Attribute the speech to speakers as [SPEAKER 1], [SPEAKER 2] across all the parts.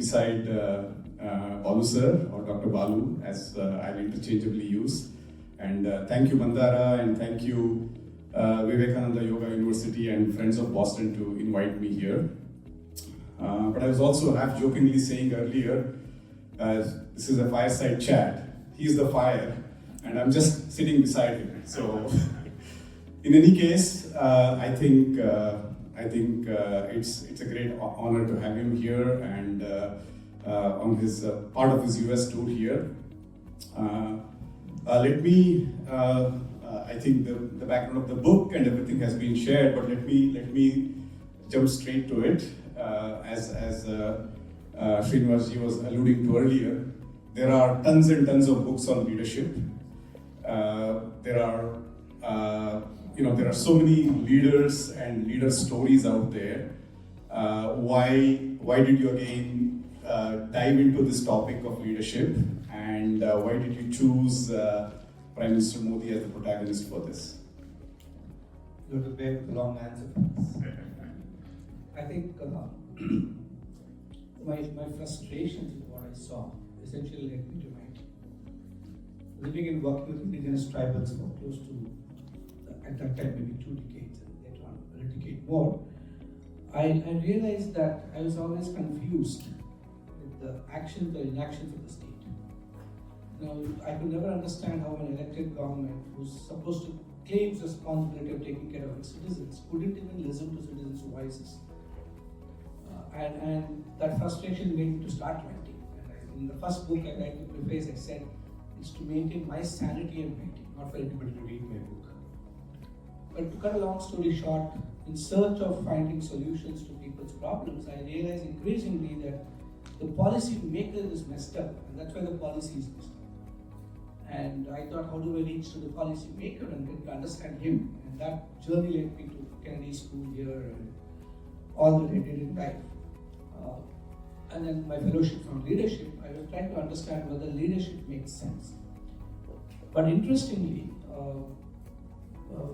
[SPEAKER 1] beside Balu sir, or Dr. Balu, as I'll interchangeably use. And thank you Mandara, and thank you Vivekananda Yoga University and Friends of Boston to invite me here. But I was also half jokingly saying earlier, this is a fireside chat. He's the fire, and I'm just sitting beside him. So, in any case, I think it's a great honor to have him here and on his part of his US tour here. I think the background of the book and everything has been shared, but let me jump straight to it. As Srinivasji was alluding to earlier, there are tons and tons of books on leadership. There are so many leaders and leader stories out there. Why did you again dive into this topic of leadership, and why did you choose Prime Minister Modi as the protagonist for this?
[SPEAKER 2] You have to bear with the long answer. I think my frustrations with what I saw essentially led me to write. Living and working with indigenous tribals for close to, at that time, maybe 2 decades, and later on a decade more, I realized that I was always confused with the actions or inactions of the state. I could never understand how an elected government who's supposed to claim responsibility of taking care of its citizens couldn't even listen to citizens' voices. And that frustration made me to start writing. And in the first book I write the preface, I said it's to maintain my sanity in writing, not for anybody to read my book. But to cut a long story short, in search of finding solutions to people's problems, I realized increasingly that the policy maker is messed up, and that's why the policy is messed up. And I thought, how do I reach to the policy maker and get to understand him? And that journey led me to Kennedy School here and all that I did in life. And then my fellowship from leadership, I was trying to understand whether leadership makes sense. But interestingly,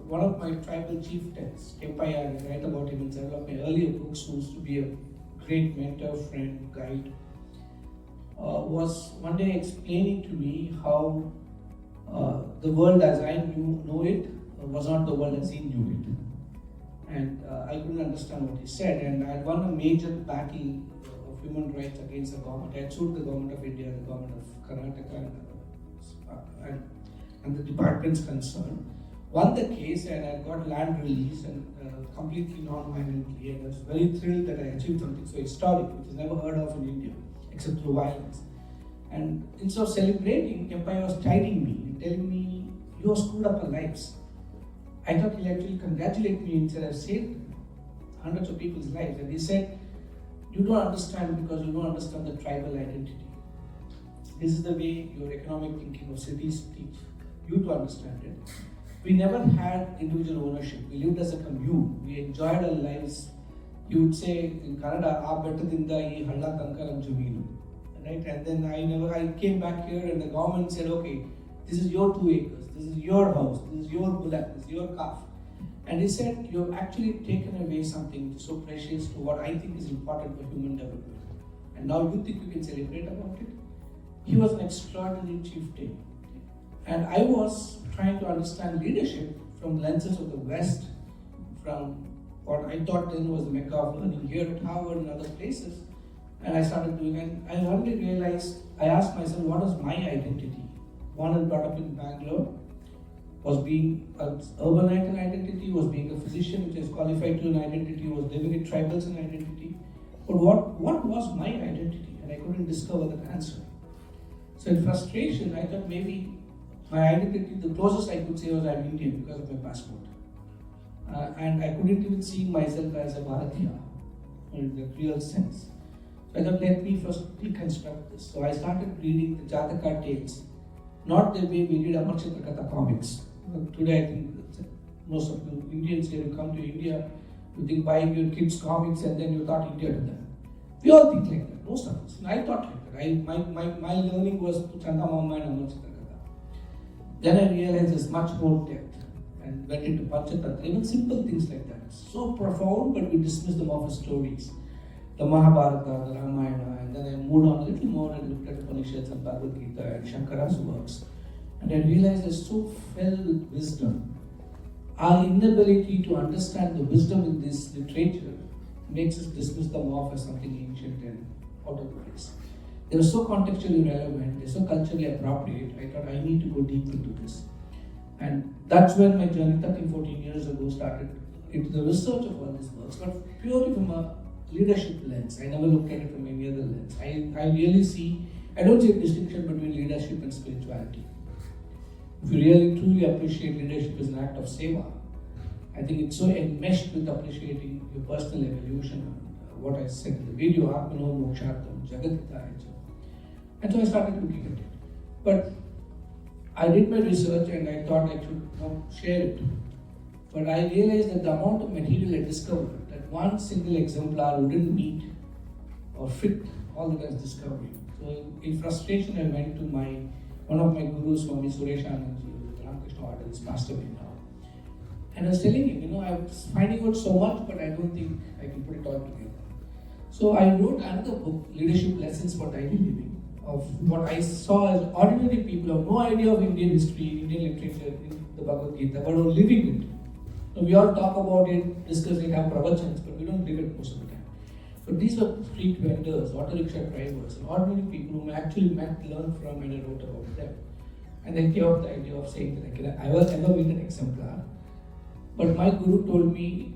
[SPEAKER 2] one of my tribal chieftains, Kempaya, I write about him in several of my earlier books, who used to be a great mentor, friend, guide, was one day explaining to me how the world as I know it was not the world as he knew it. And I couldn't understand what he said, and I had won a major battle of human rights against the government. I had sued the government of India, the government of Karnataka, and the departments concerned. Won the case, and I got land release, and completely non-violently, and I was very thrilled that I achieved something so historic, which is never heard of in India, except through violence. And instead of celebrating, Empire was chiding me and telling me, you have screwed up our lives. I thought he'll actually congratulate me and said, I've saved hundreds of people's lives. And he said, you don't understand because you don't understand the tribal identity. This is the way your economic thinking of cities teach you to understand it. We never had individual ownership. We lived as a commune. We enjoyed our lives. You would say in Kannada, "Aa bettadinda ee halla kankaram jameenu." Right? And then I came back here, and the government said, okay, this is your 2 acres, this is your house, this is your bullock, this is your calf. And he said, you have actually taken away something so precious to what I think is important for human development. And now you think you can celebrate about it? He was an extraordinary chieftain. And I was trying to understand leadership from lenses of the West, from what I thought then was the Mecca of learning here at Harvard and other places. And I started doing it. I suddenly realized, I asked myself, what was my identity? Born and brought up in Bangalore, was being an urbanite an identity, was being a physician, which is qualified to an identity, was living in tribals an identity. But what was my identity? And I couldn't discover that answer. So in frustration, I thought maybe my identity, the closest I could say was I'm Indian because of my passport. And I couldn't even see myself as a Bharatiya in the real sense. So I thought, let me first deconstruct this. So I started reading the Jataka tales, not the way we read Amar Chitra Katha comics. Today I think most of the Indians here who come to India, you think buying your kids comics and then you thought India to them. We all think like that, most of us. And I thought like that. My learning was Chanda Mama and Amar Chitra Katha. Then I realized there's much more depth and went into Panchatantra, even simple things like that. So profound, but we dismiss them off as stories. the Mahabharata, the Ramayana, and then I moved on a little more and looked at Upanishads and Bhagavad Gita and Shankara's works. And I realized it's so filled with wisdom. Our inability to understand the wisdom in this literature makes us dismiss them off as something ancient and out of place. They were so contextually relevant, they're so culturally appropriate. I thought I need to go deep into this. And that's when my journey 13, 14 years ago started into the research of all these works, but purely from a leadership lens. I never looked at it from any other lens. I really see, I don't see a distinction between leadership and spirituality. If you really truly appreciate leadership as an act of seva, I think it's so enmeshed with appreciating your personal evolution. What I said in the video, Atmano Mokshartam Jagatita. And so I started looking at it. But I did my research and I thought I should share it. But I realized that the amount of material I discovered, that one single exemplar wouldn't meet or fit all that I was discovering. So in frustration, I went to one of my gurus, Swami Suresh Anandji, who is Ramakrishna Order, is passed away now. And I was telling him, I was finding out so much, but I don't think I can put it all together. So I wrote another book, Leadership Lessons for Daily Living, of what I saw as ordinary people who have no idea of Indian history, Indian literature, in the Bhagavad Gita, but are living it. So we all talk about it, discuss it, have pravachans, but we don't live it most of the time. But these were street vendors, auto rickshaw drivers, and ordinary people whom I actually met, learned from, and I wrote about them. And I gave up the idea of saying that I will ever meet an exemplar. But my guru told me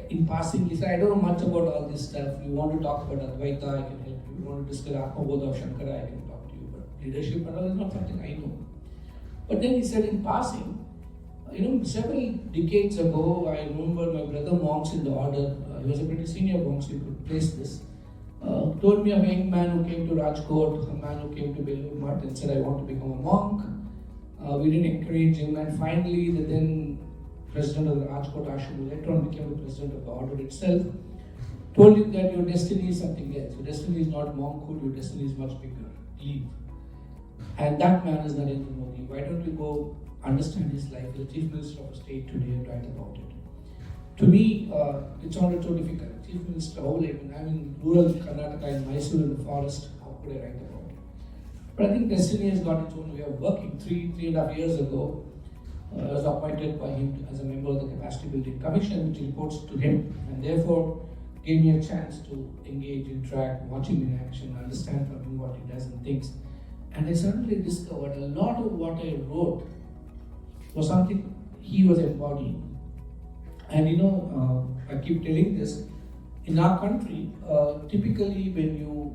[SPEAKER 2] in passing, he said, I don't know much about all this stuff. You want to talk about Advaita, I can help you. You want to discuss Atmabodha of Shankara, I can talk to you. But leadership and all is not something I know. But then he said in passing, several decades ago, I remember my brother monks in the order, he was a pretty senior monk, so you could place this, told me of a young man who came to Rajkot, a man who came to Belur Math and said, I want to become a monk. We didn't encourage him, and finally the then president of the Rajkot Ashram, who later on became the president of the order itself, told him that your destiny is something else. Your destiny is not monkhood, your destiny is much bigger. Leave. And that man is Narendra Modi. Why don't you go understand his life? He's the chief minister of a state today and write about it. To me, it sounded so difficult. Chief minister, I'm in rural Karnataka, in Mysore, in the forest. How could I write about it? But I think destiny has got its own way of working. 3.5 years ago, I was appointed by him as a member of the Capacity Building Commission, which reports to him, and therefore gave me a chance to engage, interact, watch him in action, understand from him what he does and thinks. And I suddenly discovered a lot of what I wrote was something he was embodying. And I keep telling this, in our country, typically when you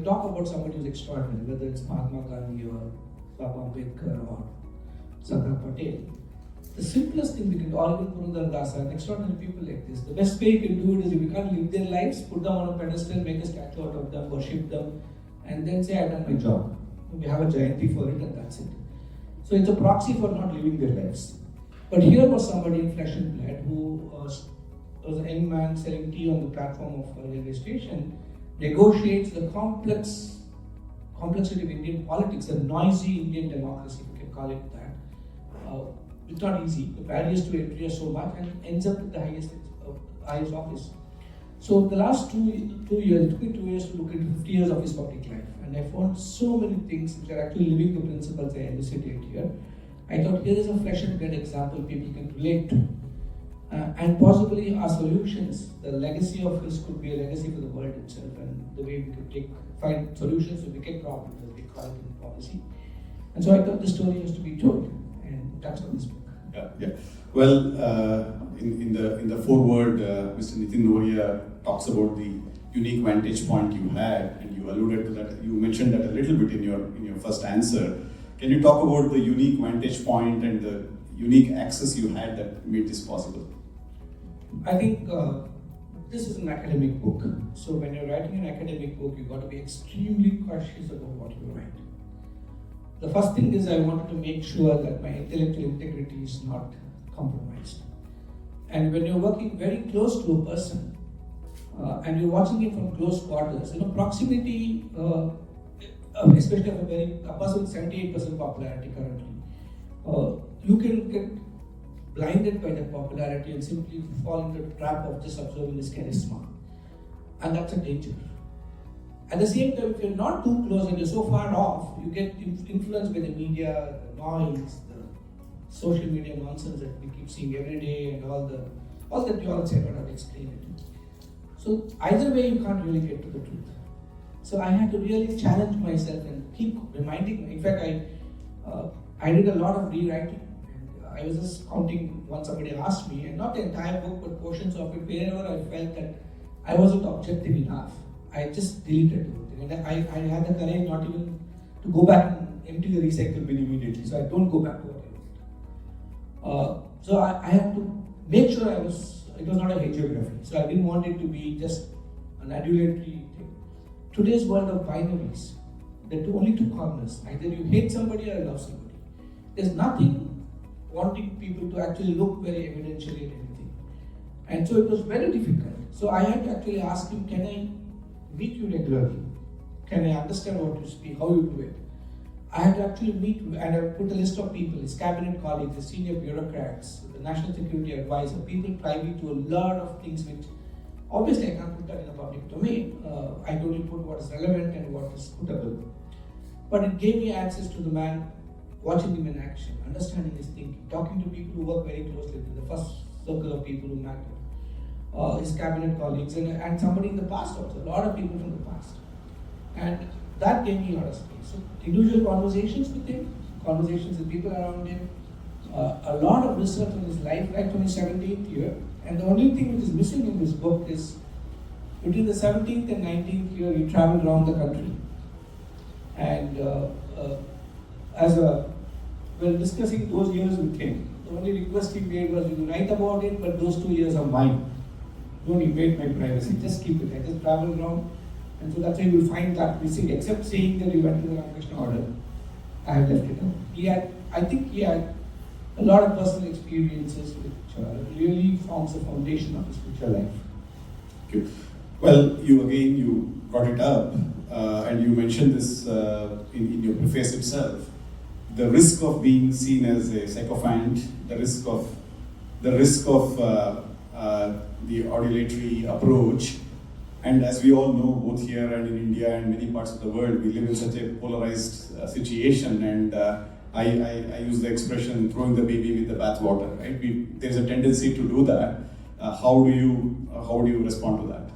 [SPEAKER 2] talk about somebody who's extraordinary, whether it's Mahatma Gandhi or Baba Ambedkar or Sardar Patel, the simplest thing we can do, or even Purandar Dasa, and extraordinary people like this, the best way you can do it is if you can't live their lives, put them on a pedestal, make a statue out of them, worship them, and then say, I've done my job. We have a Jayanti for it and that's it. So it's a proxy for not living their lives. But here was somebody in flesh and blood who was a young man selling tea on the platform of a railway station, negotiates the complexity of Indian politics, the noisy Indian democracy, if you can call it that. It's not easy. The barriers to entry are so much and ends up at the highest office. So the last 2 years, it took me 2 years to look into 50 years of his public life. And I found so many things which are actually living the principles I elucidate here. I thought here is a flesh and blood example people can relate to. And possibly our solutions, the legacy of his could be a legacy for the world itself, and the way we could find solutions to wicked problems, as we call it in policy. And so I thought the story has to be told, and that's what this book.
[SPEAKER 1] Yeah. Well, in the foreword, Mr. Nitin Noria talks about the unique vantage point you had, and you alluded to that. You mentioned that a little bit in your first answer. Can you talk about the unique vantage point and the unique access you had that made this possible?
[SPEAKER 2] I think this is an academic book. So when you're writing an academic book, you've got to be extremely cautious about what you write. The first thing is I wanted to make sure that my intellectual integrity is not compromised. And when you're working very close to a person, and you're watching it from close quarters, proximity, especially of a person with 78% popularity currently, you can get blinded by that popularity and simply fall into the trap of just observing his charisma. and that's a danger. At the same time, if you're not too close and you're so far off, you get influenced by the media, the noise, the social media nonsense that we keep seeing every day, and all that you all say, but I'll explain it. So either way, you can't really get to the truth. So I had to really challenge myself and keep reminding. In fact, I did a lot of rewriting. And I was just counting once somebody asked me, and not the entire book, but portions of it, wherever I felt that I wasn't objective enough, I just deleted it. And I had the courage not even to go back and empty the recycle bin immediately. So I don't go back to what I wrote. So I had to make sure it was not a hagiography. So I didn't want it to be just an adulatory thing. Today's world of binaries, there are only two corners. Either you hate somebody or you love somebody. There's nothing wanting people to actually look very evidentially at anything. And so it was very difficult. So I had to actually ask him, can I meet you regularly? Can I understand what you speak, how you do it? I had to actually meet, and I put a list of people, his cabinet colleagues, the senior bureaucrats, the national security advisor, people privy to a lot of things which, obviously I can't put that in a public domain. I can only put what is relevant and what is putable. But it gave me access to the man, watching him in action, understanding his thinking, talking to people who work very closely with the first circle of people who matter, his cabinet colleagues, and somebody in the past also, a lot of people from the past. And that gave me a lot of space. So individual conversations with him, conversations with people around him, a lot of research on his life right from his 17th year. And the only thing which is missing in this book is between the 17th and 19th year, he traveled around the country. And when discussing those years with him, the only request he made was, you write about it, but those 2 years are mine. Don't invade my privacy, just keep it. I just traveled around. And so that's why you will find that missing, except saying that you went to the Ramakrishna order. I have left it out. I think he had a lot of personal experiences which really forms the foundation of his future life.
[SPEAKER 1] Okay. Well, you brought it up, and you mentioned this in your preface itself. The risk of being seen as a sycophant, the risk of the adulatory approach. And as we all know, both here and in India and many parts of the world, we live in such a polarized situation. And I use the expression "throwing the baby with the bathwater." Right? There's a tendency to do that. How do you respond to that?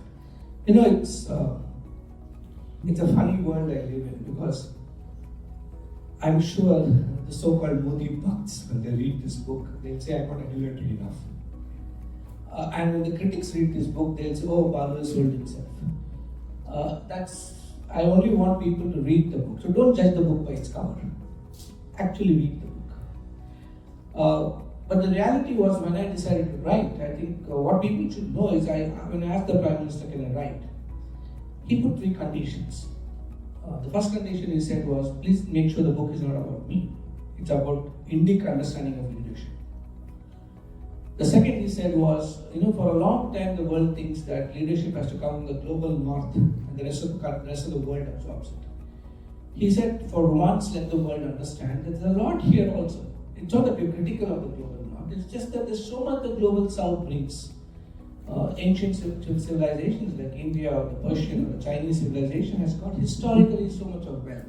[SPEAKER 2] You know, it's a funny world I live in, because I'm sure the so-called Modi bhakts, when they read this book, they'll say I'm not adulatory enough. And when the critics read this book, they'll say, oh, Balu has sold himself. I only want people to read the book. So don't judge the book by its cover. Actually read the book. But the reality was, when I decided to write, I think what people should know is, when I asked the Prime Minister, can I write? He put 3 conditions. The first condition he said was, please make sure the book is not about me. It's about Indic understanding of leadership. The second he said was, for a long time the world thinks that leadership has to come from the global north and the rest of the world absorbs it. He said, for once let the world understand that there's a lot here also. It's not that we're critical of the global north, it's just that there's so much the global south brings. Ancient civilizations like India or the Persian or the Chinese civilization has got historically so much of wealth.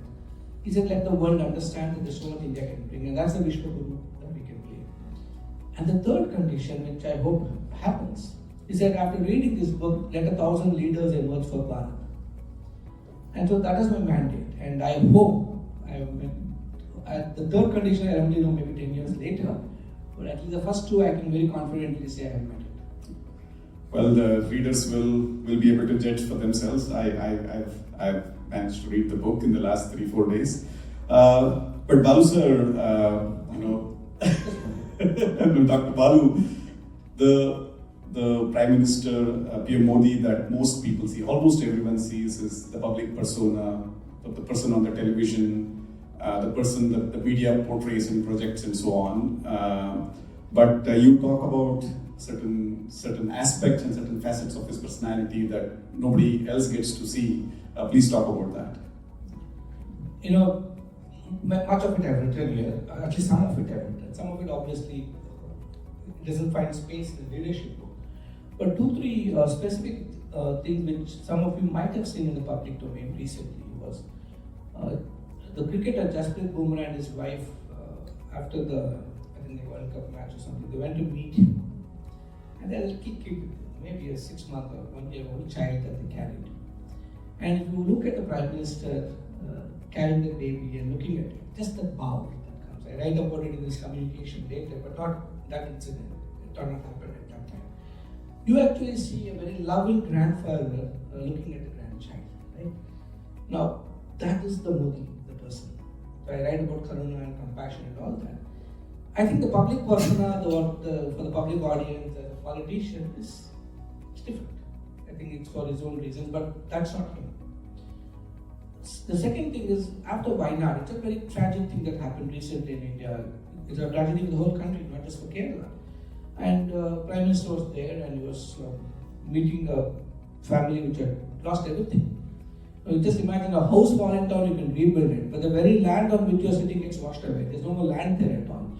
[SPEAKER 2] He said, let the world understand that there's so much India can bring, and that's the Vishwaguru that we can play. And the third condition, which I hope happens, is that after reading this book, let 1,000 leaders emerge for Bharat. And so that is my mandate, and I hope, the third condition I only know maybe 10 years later, but at least the first 2 I can very confidently say I have met it.
[SPEAKER 1] Well, the readers will be able to judge for themselves. I've managed to read the book in the last 3-4 days. But Balu sir, Dr. Balu, the Prime Minister, PM Modi, that most people see, almost everyone sees, is the public persona, the person on the television, the person that the media portrays in projects and so on. But you talk about certain aspects and certain facets of his personality that nobody else gets to see. Please talk about that.
[SPEAKER 2] Much of it I've written here, at least some of it I've written. Some of it obviously doesn't find space in the leadership book. But 2-3 specific things which some of you might have seen in the public domain recently was the cricketer Jasprit Bumrah and his wife, after the, I think the World Cup match or something, they went to meet him. And they had a little kid with him, maybe a 6-month or 1-year-old child that they carried. And if you look at the Prime Minister carrying the baby and looking at it, just the bow that comes. I write about it in this communication later, but not that incident. It did not happen at that time. You actually see a very loving grandfather looking at the grandchild, right? Now, that is the Modi, the person. So I write about karuna and compassion and all that. I think the public persona, for the public audience, the politician is different. I think it's for his own reasons, but that's not him. The second thing is, after Wayanad, it's a very tragic thing that happened recently in India. It's a tragedy for the whole country, not just for Kerala. And Prime Minister was there and he was meeting a family which had lost everything. You just imagine a house falling down, you can rebuild it, but the very land on which you are sitting gets washed away. There's no more land there at all.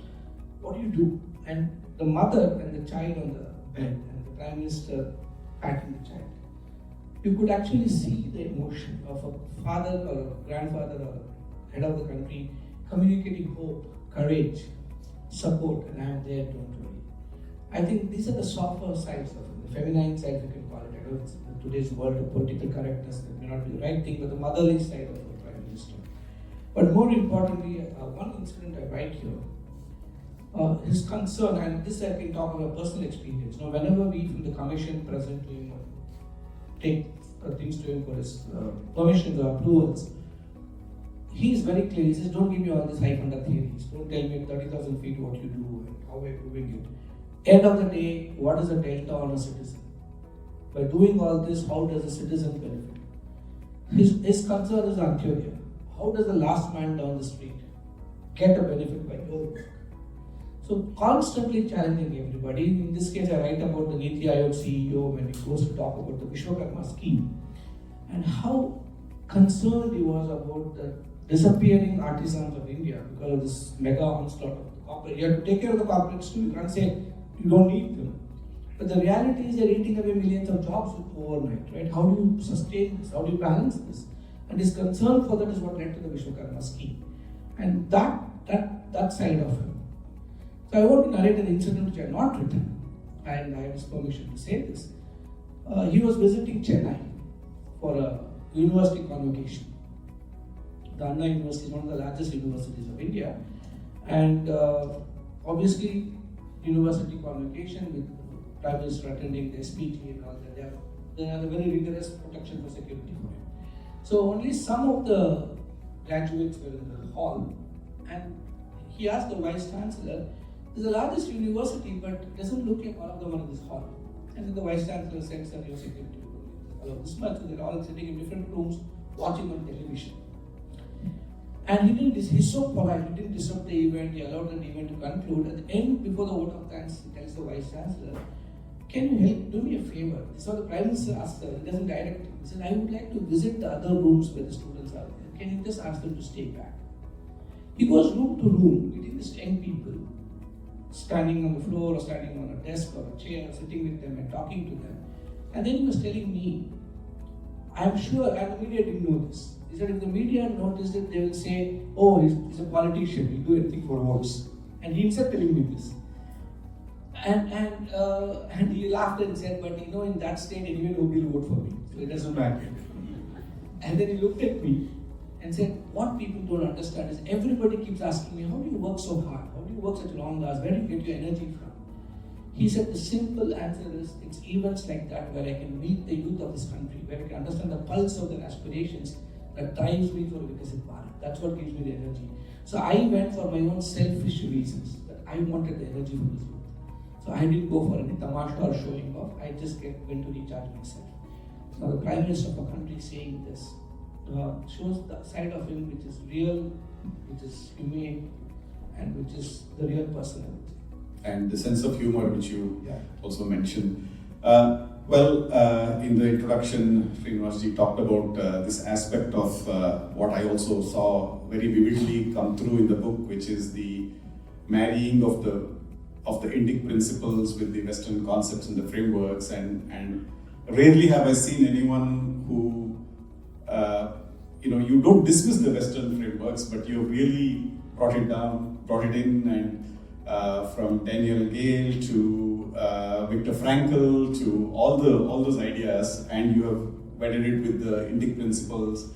[SPEAKER 2] What do you do? And the mother and the child on the bed, and the Prime Minister patting the child. You could actually see the emotion of a father or a grandfather or a head of the country communicating hope, courage, support, and I am there, don't worry. I think these are the softer sides of it, the feminine side, if you can call it. I know it's in today's world of political correctness, that may not be the right thing, but the motherly side of the Prime Minister. But more importantly, one incident I write here, his concern, and this I can talk about personal experience. Now, whenever we from the commission present to him, take things to him for his permissions or approvals, he is very clear. He says, don't give me all these high-conduct theories. Don't tell me at 30,000 feet what you do and how we're doing it. End of the day, what is a delta on a citizen? By doing all this, how does a citizen benefit? His concern is Antyodaya. How does the last man down the street get a benefit by your work? So constantly challenging everybody. In this case, I write about the Niti Aayog CEO when he goes to talk about the Vishwakarma scheme and how concerned he was about the disappearing artisans of India because of this mega onslaught of the corporate. You have to take care of the corporates too. You can't say you don't need them. But the reality is they're eating away millions of jobs overnight, right? How do you sustain this? How do you balance this? And his concern for that is what led to the Vishwakarma scheme. And that side of him. So I want to narrate an incident which I have not written, and I have his permission to say this. He was visiting Chennai for a university convocation. The Anna University is one of the largest universities of India, and obviously university convocation with Prime Minister attending the SPT and all that. They have a very rigorous protection for security for him. So only some of the graduates were in the hall, and he asked the Vice Chancellor, "This is the largest university, but it doesn't look like all of them are in this hall." And then the Vice Chancellor said, "Sir, your security will allow this much." So they're all sitting in different rooms watching on television. And he's so polite, he didn't disrupt the event, he allowed the event to conclude. At the end, before the vote of thanks, he tells the Vice Chancellor, "Can you help, do me a favor?" This is what the Prime Minister asked her, he doesn't direct him. He said, "I would like to visit the other rooms where the students are there. Can you just ask them to stay back?" He goes room to room, meeting these 10 people, standing on the floor or standing on a desk or a chair, sitting with them and talking to them. And then he was telling me, "I'm sure," and the media didn't know this. He said, if the media noticed it, they will say, "Oh, he's a politician, he'll do anything for votes." And he himself telling me this. And he laughed and said, "But you know, in that state, anyone will vote for me, so it doesn't matter." And then he looked at me and said, "What people don't understand is everybody keeps asking me, how do you work so hard? How do you work such long hours? Where do you get your energy from?" He said, the simple answer is, it's events like that where I can meet the youth of this country, where I can understand the pulse of their aspirations that drives me for Vikasit Bharat. That's what gives me the energy. So I went for my own selfish reasons, that I wanted the energy from this youth. So I didn't go for any tamasha or showing off, I just went to recharge myself. Now the Prime Minister of a country saying this shows the side of him which is real, which is humane, and which is the real personality.
[SPEAKER 1] And the sense of humor which you also mentioned. In the introduction, Srinivasji talked about this aspect of what I also saw very vividly come through in the book, which is the marrying of the Indic principles with the Western concepts and the frameworks, and rarely have I seen anyone who, you don't dismiss the Western frameworks, but you really brought it down, brought it in, and from Daniel Gale to Viktor Frankl to all those ideas, and you have wedded it with the Indic principles,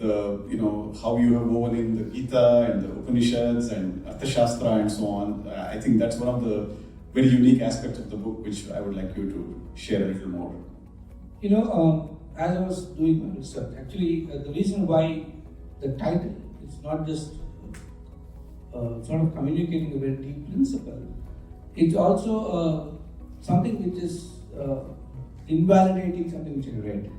[SPEAKER 1] how you have woven in the Gita and the Upanishads and Arthashastra and so on. I think that's one of the very unique aspects of the book, which I would like you to share a little more.
[SPEAKER 2] As I was doing my research, actually, the reason why the title is not just sort of communicating a very deep principle, it's also something which is invalidating something which I read.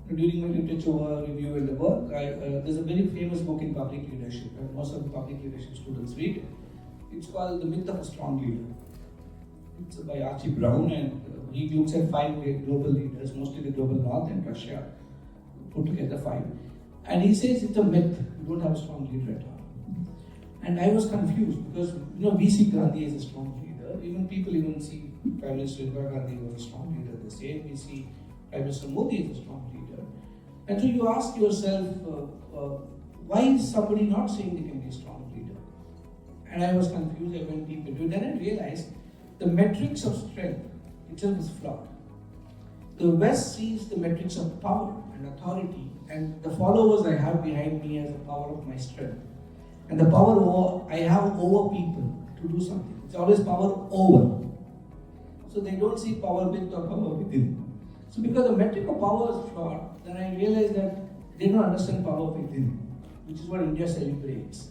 [SPEAKER 2] During my literature review and the work, there's a very famous book in public leadership, and most of the public leadership students read it. It's called The Myth of a Strong Leader. It's by Archie Brown, and he looks at 5 global leaders, mostly the global north and Russia, put together 5. And he says it's a myth, you don't have a strong leader at all. And I was confused because we see Gandhi as a strong leader. People even see Prime Minister Indira Gandhi was a strong leader. The same we see Prime Minister Modi as a strong leader. And so you ask yourself, why is somebody not saying they can be a strong leader? And I was confused. I went deep into it. Then I realized the metrics of strength itself is flawed. The West sees the metrics of power and authority and the followers I have behind me as the power of my strength. And the power I have over people to do something. It's always power over. So they don't see power with or power within. So because the metric of power is flawed, then I realized that they don't understand power within, which is what India celebrates.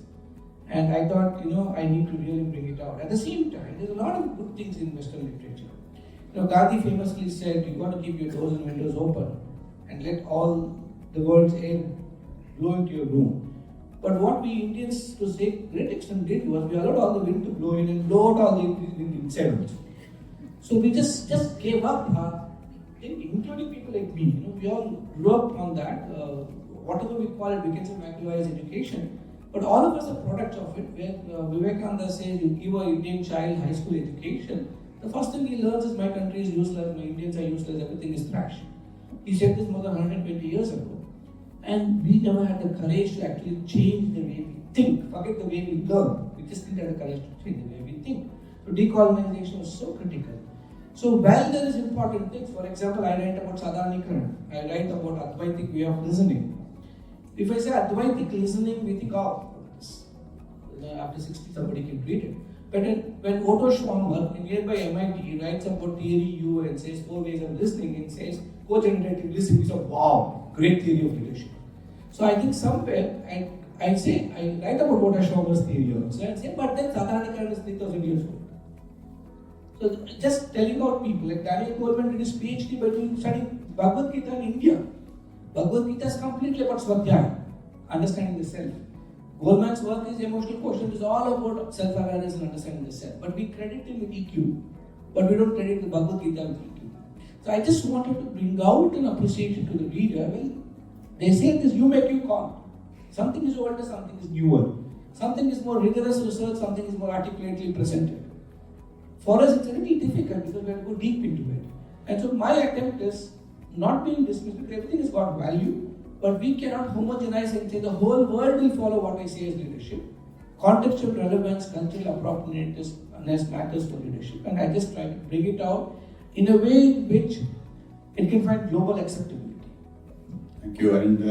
[SPEAKER 2] And I thought, I need to really bring it out. At the same time, there's a lot of good things in Western literature. Gandhi famously said, you've got to keep your doors and windows open and let all the world's air blow into your room. But what we Indians, to a great extent, did was we allowed all the wind to blow in and blow out all the wind inside. So we just gave up, including people like me. We all grew up on that. Whatever we call it, we can say macroized education. But all of us are products of it, where Vivekananda says you give an Indian child high school education, the first thing he learns is my country is useless, my Indians are useless, everything is trash. He said this more than 120 years ago. And we never had the courage to actually change the way we think. Forget the way we learn. We just didn't have the courage to change the way we think. So decolonization was so critical. So while there is important things, for example, I write about Sadhanikaran, I write about Advaitic way of listening. If I say Advaitic listening, we think, after 60 somebody can read it. But when Otto Schwammer in nearby MIT writes about theory U and says 4 ways of listening and says co-generative listening, we say, wow, great theory of leadership. So I think somewhere, I write about Otto Schwammer's theory also, and say, but then Sadhanikaran is 3,000 years old. So just telling out people, like Daniel Goleman did his PhD by studying Bhagavad Gita in India. Bhagavad Gita is completely about Swadhyaya, understanding the self. Goleman's work is emotional quotient, is all about self-awareness and understanding the self. But we credit him with EQ, but we don't credit the Bhagavad Gita with EQ. So I just wanted to bring out an appreciation to the reader. Well, they say this, you make you call. Something is older, something is newer. Something is more rigorous research, something is more articulately presented. For us, it's really difficult because we have to go deep into it. And so my attempt is not being dismissed because everything has got value, but we cannot homogenize and say the whole world will follow what I say as leadership. Contextual relevance, cultural appropriateness matters for leadership. And I just try to bring it out in a way in which it can find global acceptability. Thank you.
[SPEAKER 1] And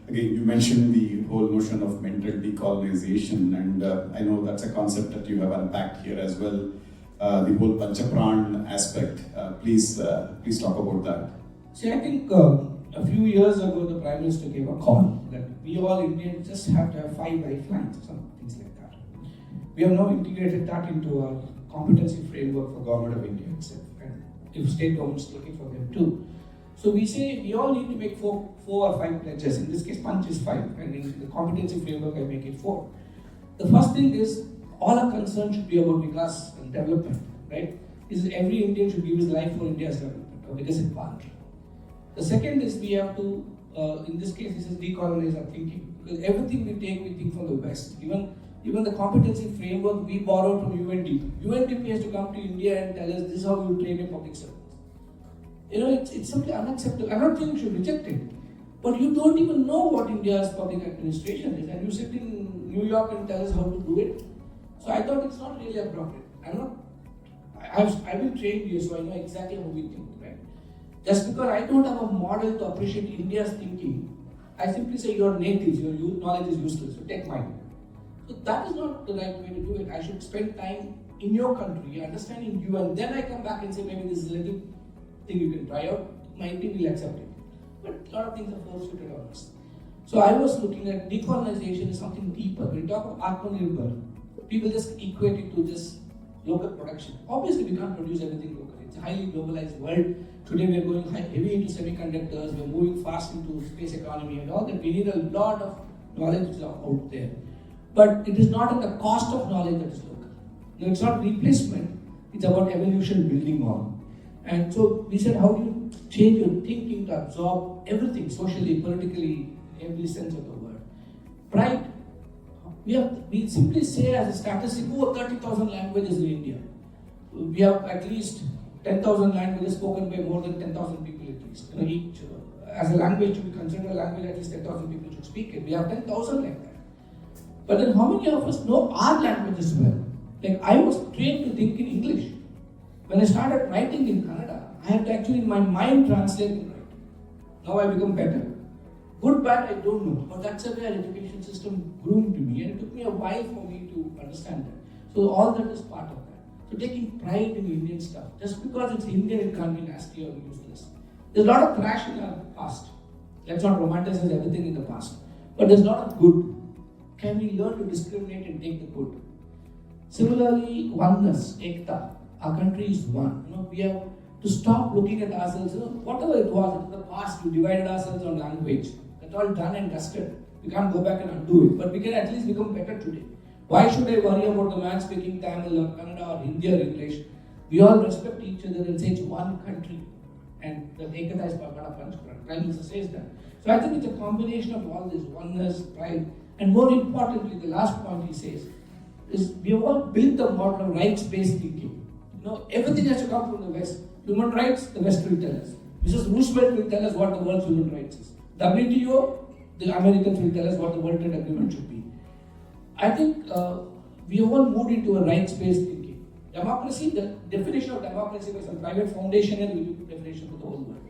[SPEAKER 1] again, you mentioned the whole notion of mental decolonization, and I know that's a concept that you have unpacked here as well. The whole Panchapran aspect. Please talk about that.
[SPEAKER 2] See, I think a few years ago, the Prime Minister gave a call that we all Indians just have to have 5 lifelines or some things like that. We have now integrated that into our competency framework for Government of India itself, and if state governments take it for them too. So we say we all need to make 4 or 5 pledges. In this case, Panch is 5, and in the competency framework, I make it 4. The first thing is all our concern should be about Vikas and development, right? Is every Indian should give his life for India's development or Vikasit Bharat. The second is we have to, in this case, this is decolonize our thinking. Because everything we think from the West. Even the competency framework we borrowed from UNDP. UNDP has to come to India and tell us this is how you train a public servant. It's simply unacceptable. I'm not saying you should reject it, but you don't even know what India's public administration is, and you sit in New York and tell us how to do it. So I thought it's not really appropriate. I've been trained here, so I know exactly how we think, right? Just because I don't have a model to appreciate India's thinking, I simply say your natives, your knowledge is useless, so take mine. So that is not the right way to do it. I should spend time in your country, understanding you, and then I come back and say maybe this is a little thing you can try out, might be we'll accept it. But a lot of things are force-fitted on us. So I was looking at decolonization is something deeper. When we talk of Atmanirbhar, people just equate it to just local production. Obviously, we can't produce everything locally. It's a highly globalized world. Today, we are going heavy into semiconductors. We are moving fast into space economy and all that. We need a lot of knowledge out there. But it is not at the cost of knowledge that is local. It's not replacement. It's about evolution building on. And so we said, how do you change your thinking to absorb everything, socially, politically, every sense of the word? Pride. We simply say as a statistic, who are 30,000 languages in India? We have at least 10,000 languages spoken by more than 10,000 people at least. Each, as a language to be considered a language, at least 10,000 people should speak it. We have 10,000 like that. But then how many of us know our languages well? Like I was trained to think in English. When I started writing in Kannada, I had to actually in my mind translate and write. Now I become better. Good, bad, I don't know. But that's the way our education system groomed me, and it took me a while for me to understand that. So all that is part of that. So taking pride in Indian stuff. Just because it's Indian, it can't be nasty or useless. There's a lot of trash in our past. Let's not romanticize everything in the past. But there's a lot of good. Can we learn to discriminate and take the good? Similarly, oneness, ekta. Our country is one. We have to stop looking at ourselves. Whatever it was in the past, we divided ourselves on language. That's all done and dusted. We can't go back and undo it. But we can at least become better today. Why should I worry about the man speaking Tamil or Kannada or Hindi or English? We all respect each other and say it's one country. And the ekta is part of Panchkuran. Prime Minister says that. So I think it's a combination of all this oneness, pride, and more importantly, the last point he says is we have all built the model of rights-based thinking. Everything has to come from the West. Human rights, the West will tell us. Mrs. Roosevelt will tell us what the world's human rights is. WTO, the Americans will tell us what the World Trade Agreement should be. I think we have all moved into a rights-based thinking. Democracy, the definition of democracy by some private foundation and we give definition for the whole world.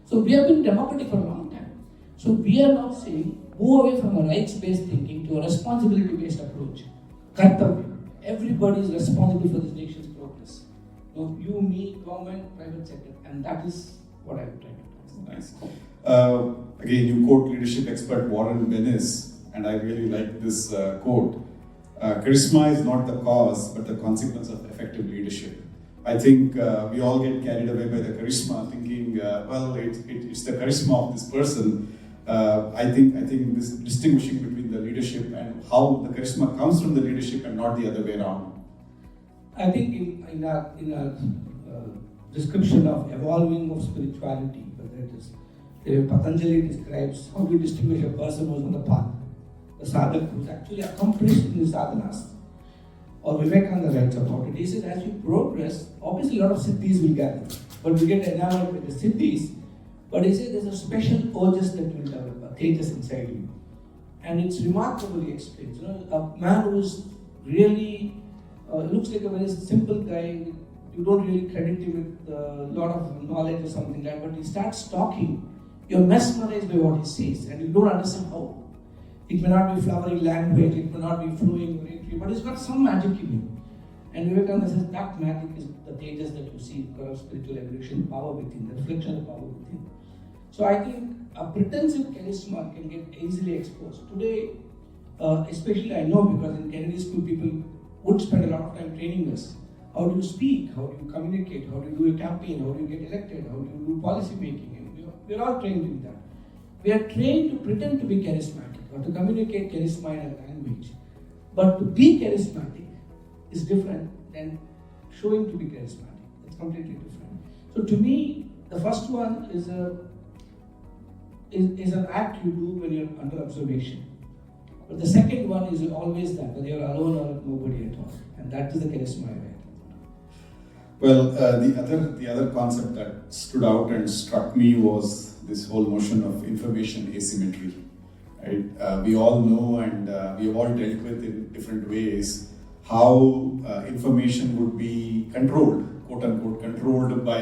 [SPEAKER 2] So we have been democratic for a long time. So we are now saying, move away from a rights-based thinking to a responsibility-based approach. Kartavya. Everybody is responsible for this nation's progress. You, me, government, private sector. And that is what I'm trying to do.
[SPEAKER 1] Nice. Again, you quote leadership expert Warren Bennis, and I really like this quote. Charisma is not the cause, but the consequence of effective leadership. I think we all get carried away by the charisma, thinking, it's the charisma of this person. I think this distinguishing between the leadership and how the charisma comes from the leadership and not the other way around.
[SPEAKER 2] I think in our description of evolving of spirituality, whether it is Patanjali describes how to distinguish a person who's on the path, the sadhak who's actually accomplished in his sadhanas, or Vivekananda writes about it. He says as you progress, obviously a lot of siddhis will gather, but we get enamored with the siddhis. But he says there's a special ojas that will develop, a tejas inside you. And it's remarkably explained. A man who's really looks like a very simple guy, you don't really credit him with a lot of knowledge or something like that, but he starts talking, you're mesmerized by what he says, and you don't understand how. It may not be flowery language, it may not be flowing oratory, but it's got some magic in him. And Vivekananda says that magic is the tejas that you see because of spiritual evolution, power within, the reflection of power within. So I think a pretensive charisma can get easily exposed. Today, especially I know because in Kennedy School people would spend a lot of time training us. How do you speak? How do you communicate? How do you do a campaign? How do you get elected? How do you do policy making? And we're all trained in that. We are trained to pretend to be charismatic or to communicate charisma in a language. But to be charismatic is different than showing to be charismatic. It's completely different. So to me, the first one is an act you do when you're under observation. But the second one is always that, whether you're alone or nobody at all. And that is the charisma, right?
[SPEAKER 1] Well, the other concept that stood out and struck me was this whole notion of information asymmetry. Right? We all know, and we have all dealt with in different ways, how information would be controlled, quote unquote, controlled by,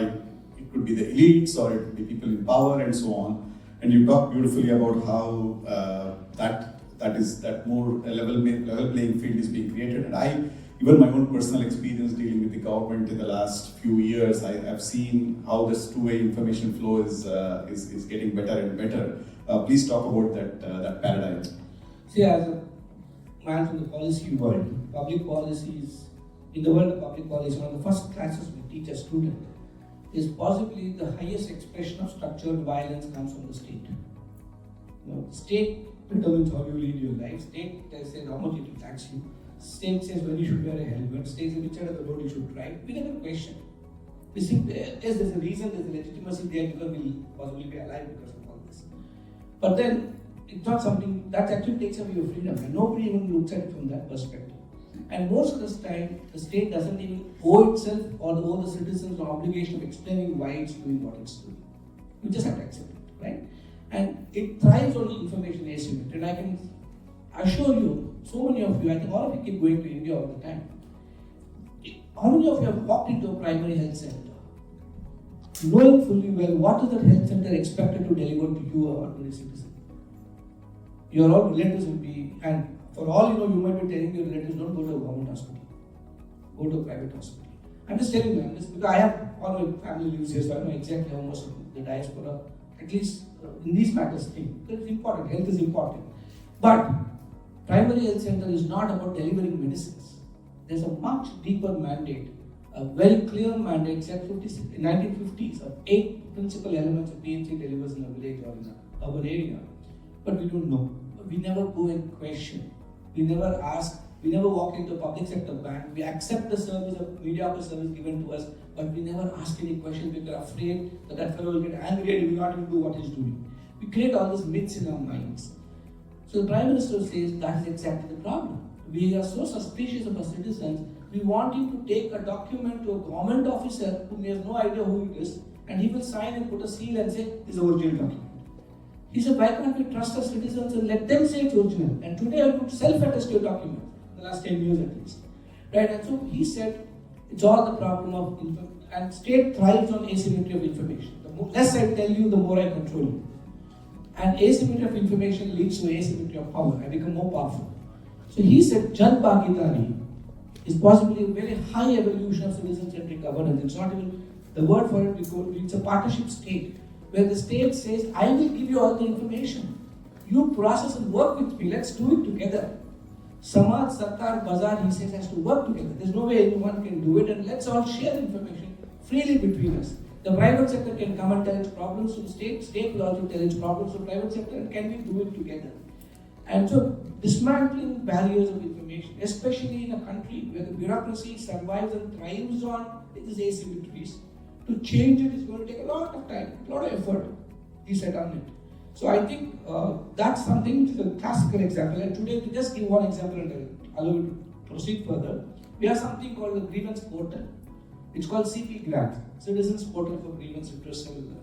[SPEAKER 1] it could be the elites or it could be people in power and so on. And you talk beautifully about how that more level playing field is being created. And even my own personal experience dealing with the government in the last few years, I've seen how this two-way information flow is getting better and better. Please talk about that paradigm.
[SPEAKER 2] See, as a man from the policy world, public policies, in the world of public policy, one of the first classes we teach a student is possibly the highest expression of structured violence comes from the state. State determines how you lead your life. State says how much it will tax you. State says when you should wear a helmet. State says which side of the road you should drive. We never question. We think yes, there's a reason, there's a legitimacy there because we'll possibly be alive because of all this. But then it's not something that actually takes away your freedom, and nobody even looks at it from that perspective. And most of the time, the state doesn't even owe itself or owe the citizens an obligation of explaining why it's doing what it's doing. You just have to accept it, right? And it thrives on information asymmetry. And I can assure you, so many of you, I think all of you keep going to India all the time. How many of you have walked into a primary health center, knowing fully well what is that health center expected to deliver to you, or ordinary citizen? Your all relatives will be, and for all you know, you might be telling your relatives, don't go to a government hospital, go to a private hospital. I'm just telling you, because I have all my family lives here, so I know exactly how most of the diaspora, at least in these matters, think. Because it's important, health is important. But primary health center is not about delivering medicines. There's a much deeper mandate, a very clear mandate set in 1950s of 8 principal elements of PHC delivers in a village or in an urban area. But we don't know. We never go and question. We never ask. We never walk into a public sector bank. We accept the service of mediocre service given to us, but we never ask any questions because we're afraid that that fellow will get angry and will not even do what he's doing. We create all these myths in our minds. So the Prime Minister says that is exactly the problem. We are so suspicious of our citizens. We want him to take a document to a government officer who has no idea who it is, and he will sign and put a seal and say, this is the original document. He said, why can't we trust our citizens and let them say it's original? And today I would self-attest your document, the last 10 years at least. Right? And so he said, it's all the problem of information. And state thrives on asymmetry of information. The less I tell you, the more I control you. And asymmetry of information leads to asymmetry of power. I become more powerful. So he said, Jan Bhagidari is possibly a very high evolution of citizen-centric governance. It's not even the word for it, it's a partnership state, where the state says, I will give you all the information. You process and work with me. Let's do it together. Samaj, Sarkar, Bazaar, he says, has to work together. There's no way anyone can do it, and let's all share information freely between us. The private sector can come and tell its problems to the state. State will also tell its problems to the private sector, and can we do it together? And so, dismantling barriers of information, especially in a country where the bureaucracy survives and thrives on these asymmetries, to change it is going to take a lot of time, a lot of effort. He said on it. So I think that's something which is a classical example. And today, to just give one example and I'll allow you to proceed further, we have something called the grievance portal. It's called CP Grant, Citizens Portal for Grievance Redressal.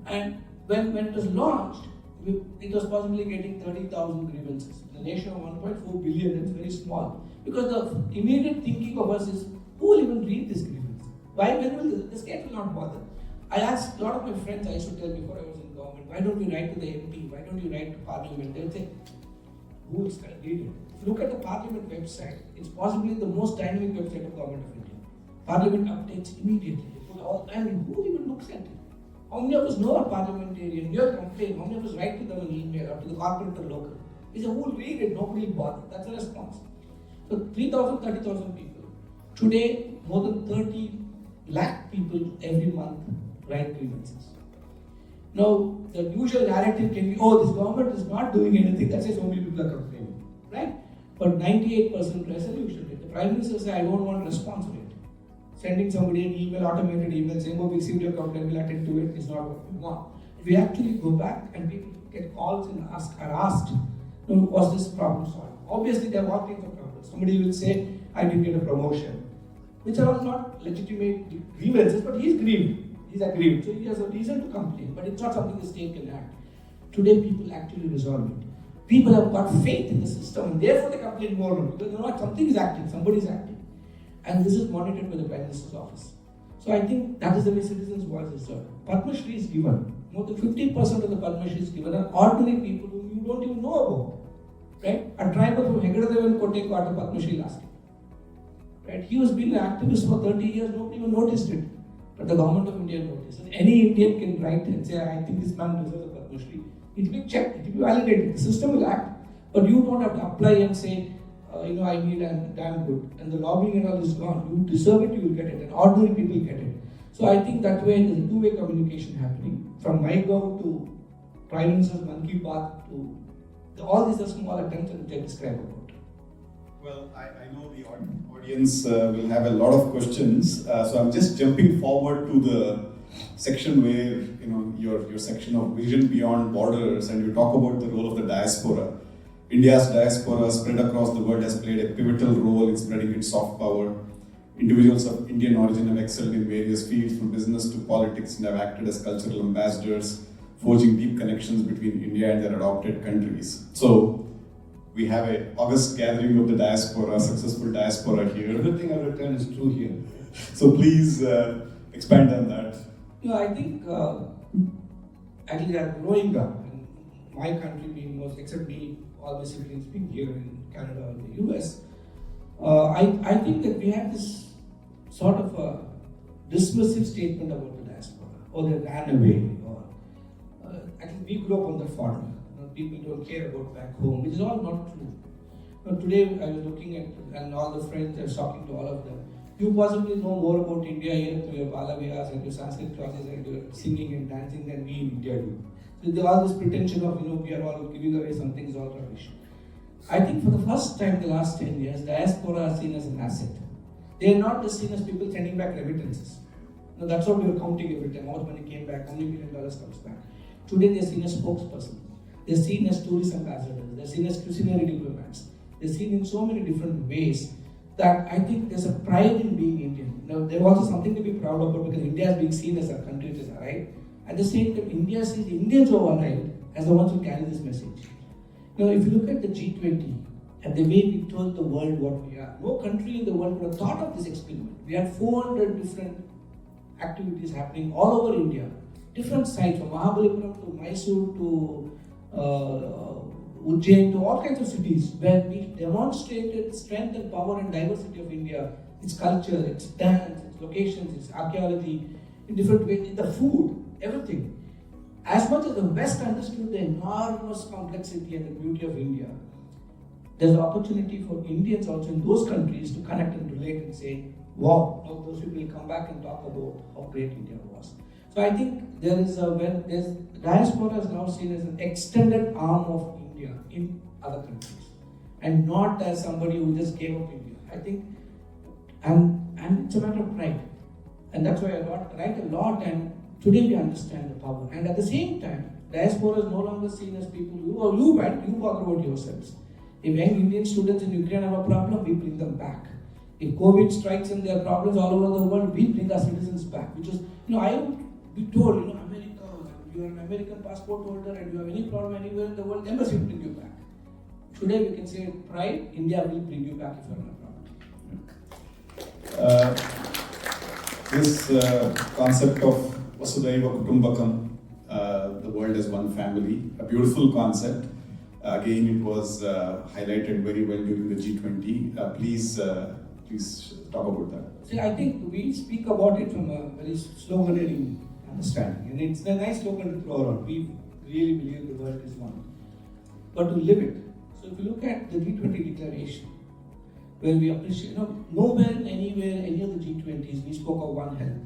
[SPEAKER 2] And when it was launched, it was possibly getting 30,000 grievances. In a nation of 1.4 billion, it's very small. Because the immediate thinking of us is, who will even read this grievance? Why? When will the state will not bother? I asked a lot of my friends, I used to tell before I was in government, why don't you write to the MP? Why don't you write to Parliament? They'll say, who will read it? If you look at the Parliament website, it's possibly the most dynamic website of Government of India. Parliament updates immediately. And who even looks at it? How many of us know a parliamentarian? Your complaint, how many of us write to them an email or to the corporate or local? They say, who will read it? Nobody will bother. That's the response. So 3,000, 30,000 people. Today, more than 30 lakh people every month write grievances. Now, the usual narrative can be, oh, this government is not doing anything, that's why so many people are complaining, right? But 98% resolution rate. The Prime Minister says, I don't want a response rate. Sending somebody an email, automated email saying, oh, we received your complaint, we'll attend to it, is not what we want. If we actually go back and people get calls and are asked, was this problem solved? Obviously, there are all kinds of problems. Somebody will say, I didn't get a promotion. which are all not legitimate grievances, but he's grieved. He's aggrieved. So he has a reason to complain, but it's not something the state can act. Today, people actually resolve it. People have got faith in the system, and therefore they complain more because you know what? Something is acting, somebody is acting. And this is monitored by the Prime Minister's office. So I think that is the way citizens' voice is heard. Padma Shri is given. More than 50% of the Padma Shri is given are ordinary people whom you don't even know about. Right? A tribal from Hegadadev and Kotte got a Padma Shri last year. Right? He was been an activist for 30 years, nobody even noticed it. But the government of India noticed. And any Indian can write and say, I think this man deserves a Padma Shri. It will be checked, it will be validated. The system will act. But you don't have to apply and say, I need and damn good. And the lobbying and all is gone. You deserve it, you will get it. And ordinary people get it. So I think that way there's a two-way communication happening. From MyGov to Prime Minister's Manki Baat to all these are small attempts which I describe about.
[SPEAKER 1] Well, I know the audience will have a lot of questions. So I'm just jumping forward to the section where, your section of Vision Beyond Borders, and you talk about the role of the diaspora. India's diaspora spread across the world has played a pivotal role in spreading its soft power. Individuals of Indian origin have excelled in various fields, from business to politics, and have acted as cultural ambassadors, forging deep connections between India and their adopted countries. So, we have an august gathering of the diaspora, successful diaspora here.
[SPEAKER 2] Everything I've written is true here.
[SPEAKER 1] So please expand on that.
[SPEAKER 2] No, I think actually I'm growing up, in my country being most, except me, all my siblings being here in Canada and the US, I think that we have this sort of a dismissive statement about the diaspora, or they ran away, or actually we grew up on the farm. People don't care about back home, which is all not true. But today I was looking at, and all the friends, I was talking to all of them. You possibly know more about India here through your Balavihas and your Sanskrit classes and your singing and dancing than we in India do. So there's all this pretension of, we are all giving away something is all rubbish. I think for the first time in the last 10 years, diaspora are seen as an asset. They are not just seen as people sending back remittances. Now that's what we were counting every time. How much money came back, how many $1 million comes back. Today they are seen as spokespersons. They're seen as tourist ambassadors, they're seen as culinary diplomats, they're seen in so many different ways that I think there's a pride in being Indian. Now, there's also something to be proud about because India is being seen as a country which is alright. At the same time, India sees the Indians who are alright as the ones who carry this message. Now, if you look at the G20 and the way we told the world what we are, no country in the world would have thought of this experiment. We had 400 different activities happening all over India, different sites from Mahabalipuram to Mysore to Ujjain to all kinds of cities where we demonstrated strength and power and diversity of India, its culture, its dance, its locations, its archaeology, in different ways, the food, everything. As much as the West understood the enormous complexity and the beauty of India, there's an opportunity for Indians also in those countries to connect and relate and say, wow, now those people will come back and talk about how great India was. So I think diaspora is now seen as an extended arm of India in other countries, and not as somebody who just gave up India. I think, and it's a matter of pride, and that's why I write a lot. And today we understand the power. And at the same time, diaspora is no longer seen as people you bother about yourselves. If young Indian students in Ukraine have a problem, we bring them back. If COVID strikes and there are problems all over the world, we bring our citizens back. Which is, I would be told, America, you are an American passport holder and you have any problem anywhere in the world, the embassy will bring you back. Today we can say with pride, India will bring you back if you have a problem.
[SPEAKER 1] This concept of Vasudhaiva Kutumbakam, the world as one family, a beautiful concept. Again, it was highlighted very well during the G20. Please talk about that.
[SPEAKER 2] See, I think we speak about it from a very sloganeering understanding, and it's a nice slogan to throw around. We really believe the world is one, but to live it. So if you look at the G20 declaration, where we appreciate, nowhere, anywhere, any of the G20s, we spoke of One Health.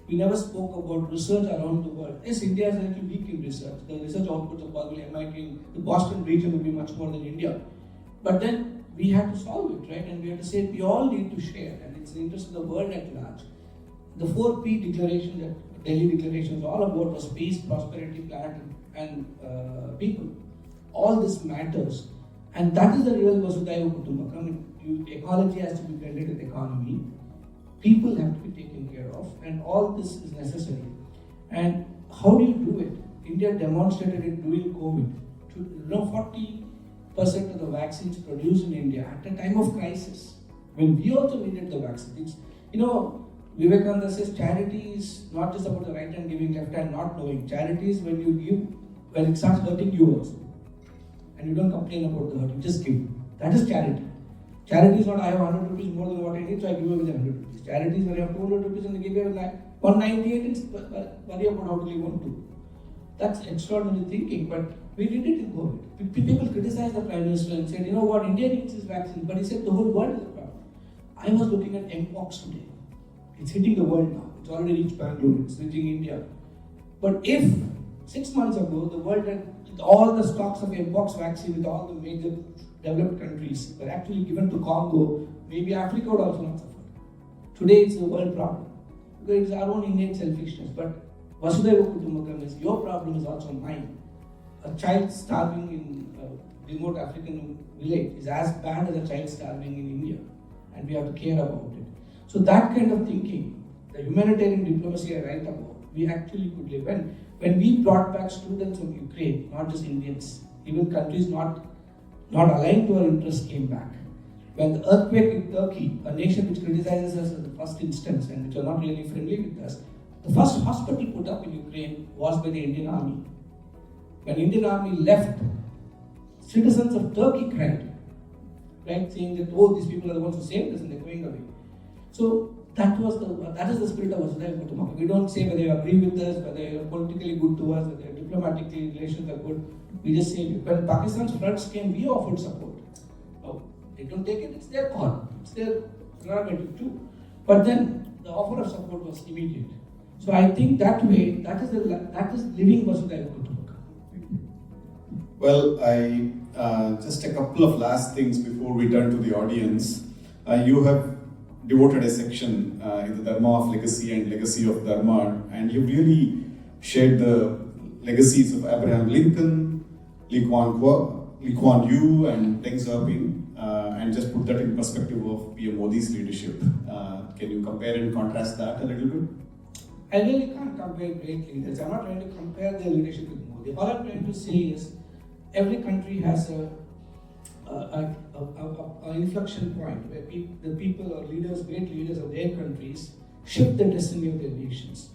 [SPEAKER 2] We never spoke about research around the world. Yes, India is a little weak in research. The research outputs of probably MIT, the Boston region will be much more than India. But then we had to solve it, right? And we had to say we all need to share, and it's the interest of the world at large. The 4P declaration that Delhi Declaration is all about was peace, prosperity, planet, and people. All this matters, and that is the real Vasudhaiva Kutumbakam. Ecology has to be blended with economy. people have to be taken care of, and all this is necessary. And how do you do it? India demonstrated it during COVID. 40% of the vaccines produced in India at a time of crisis, when we also needed the vaccines. Vivekananda says charity is not just about the right hand giving, left hand not knowing. Charity is when you give, when it starts hurting you also. And you don't complain about the hurt, you just give. That is charity. Charity is not, I have 100 rupees more than what I need, so I give away the 100 rupees. Charity is when you have 200 rupees and they give you 198 and worry about how to live on 2. That's extraordinary thinking, but we did it in COVID. People criticized the Prime Minister and said, what, India needs is vaccine. But he said the whole world is a problem. I was looking at Mpox today. It's hitting the world now. It's already reached Bangalore, it's reaching India. But if 6 months ago, the world had with all the stocks of Mpox vaccine with all the major developed countries were actually given to Congo, maybe Africa would also not suffer. Today it's a world problem. Because it's our own innate selfishness. But Vasudhaiva Kutumbakam is your problem is also mine. A child starving in a remote African village is as bad as a child starving in India. And we have to care about it. So that kind of thinking, the humanitarian diplomacy I write about, we actually could live. When we brought back students from Ukraine, not just Indians, even countries not aligned to our interests came back. When the earthquake in Turkey, a nation which criticizes us as the first instance and which are not really friendly with us, the first hospital put up in Ukraine was by the Indian Army. When Indian Army left, citizens of Turkey cried, right, saying that, these people are the ones who saved us and they're going away. So that is the spirit of Vasudhaiva Kutumbakam. We don't say whether you agree with us, whether you're politically good to us, whether diplomatically relations are good. We just say, when Pakistan's floods came, we offered support. No, they don't take it, it's their call. It's their prerogative too. But then the offer of support was immediate. So I think that way, that is living Vasudhaiva Kutumbakam.
[SPEAKER 1] Well, just a couple of last things before we turn to the audience. You have devoted a section in the Dharma of Legacy and Legacy of Dharma, and you really shared the legacies of Abraham Lincoln, Lee Kuan Yew, and Deng Xiaoping, and just put that in perspective of PM Modi's leadership. Can you compare and contrast that a little bit?
[SPEAKER 2] I really can't compare great leaders. I'm not trying to compare their leadership with Modi. All I'm trying to say is every country has an inflection point where the people or leaders, great leaders of their countries, shift the destiny of their nations.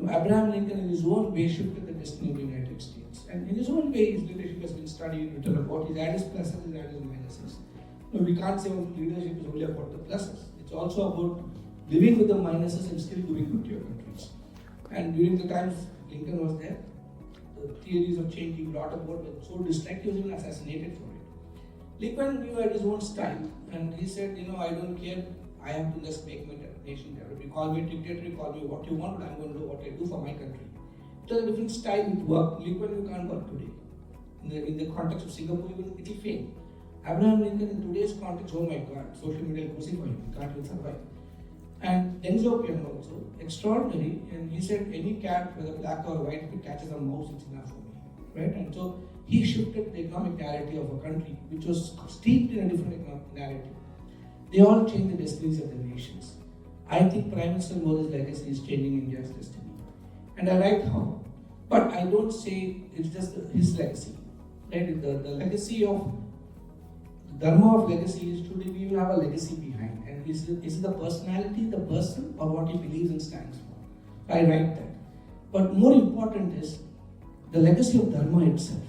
[SPEAKER 2] Abraham Lincoln, in his own way, shifted the destiny of the United States. And in his own way, his leadership has been studied, written about. He's had his pluses, he's had his minuses. We can't say leadership is only about the pluses. It's also about living with the minuses and still doing good to your countries. And during the times Lincoln was there, the theories of change he brought about were so disliked, he was even assassinated for it. Lincoln knew had his own style, and he said, I don't care, I have to just make my nation develop. You call me a dictator, you call me what you want, but I'm going to do what I do for my country. It was a different style, it worked. Lincoln, you can't work today. In the context of Singapore, even it will fail. Abraham Lincoln, in today's context, oh my God, social media will crucify him, he can't even survive. And Deng Xiaoping also, extraordinary, and he said, any cat, whether black or white, if it catches a mouse, it's enough for me. Right? And so he shifted the economic narrative of a country which was steeped in a different economic narrative. They all changed the destinies of the nations. I think Prime Minister Modi's legacy is changing India's destiny. And I write how. But I don't say it's just his legacy. Right? The legacy of the Dharma of legacy is today we will have a legacy behind. And is it the personality, the person, or what he believes and stands for? I write that. But more important is the legacy of Dharma itself.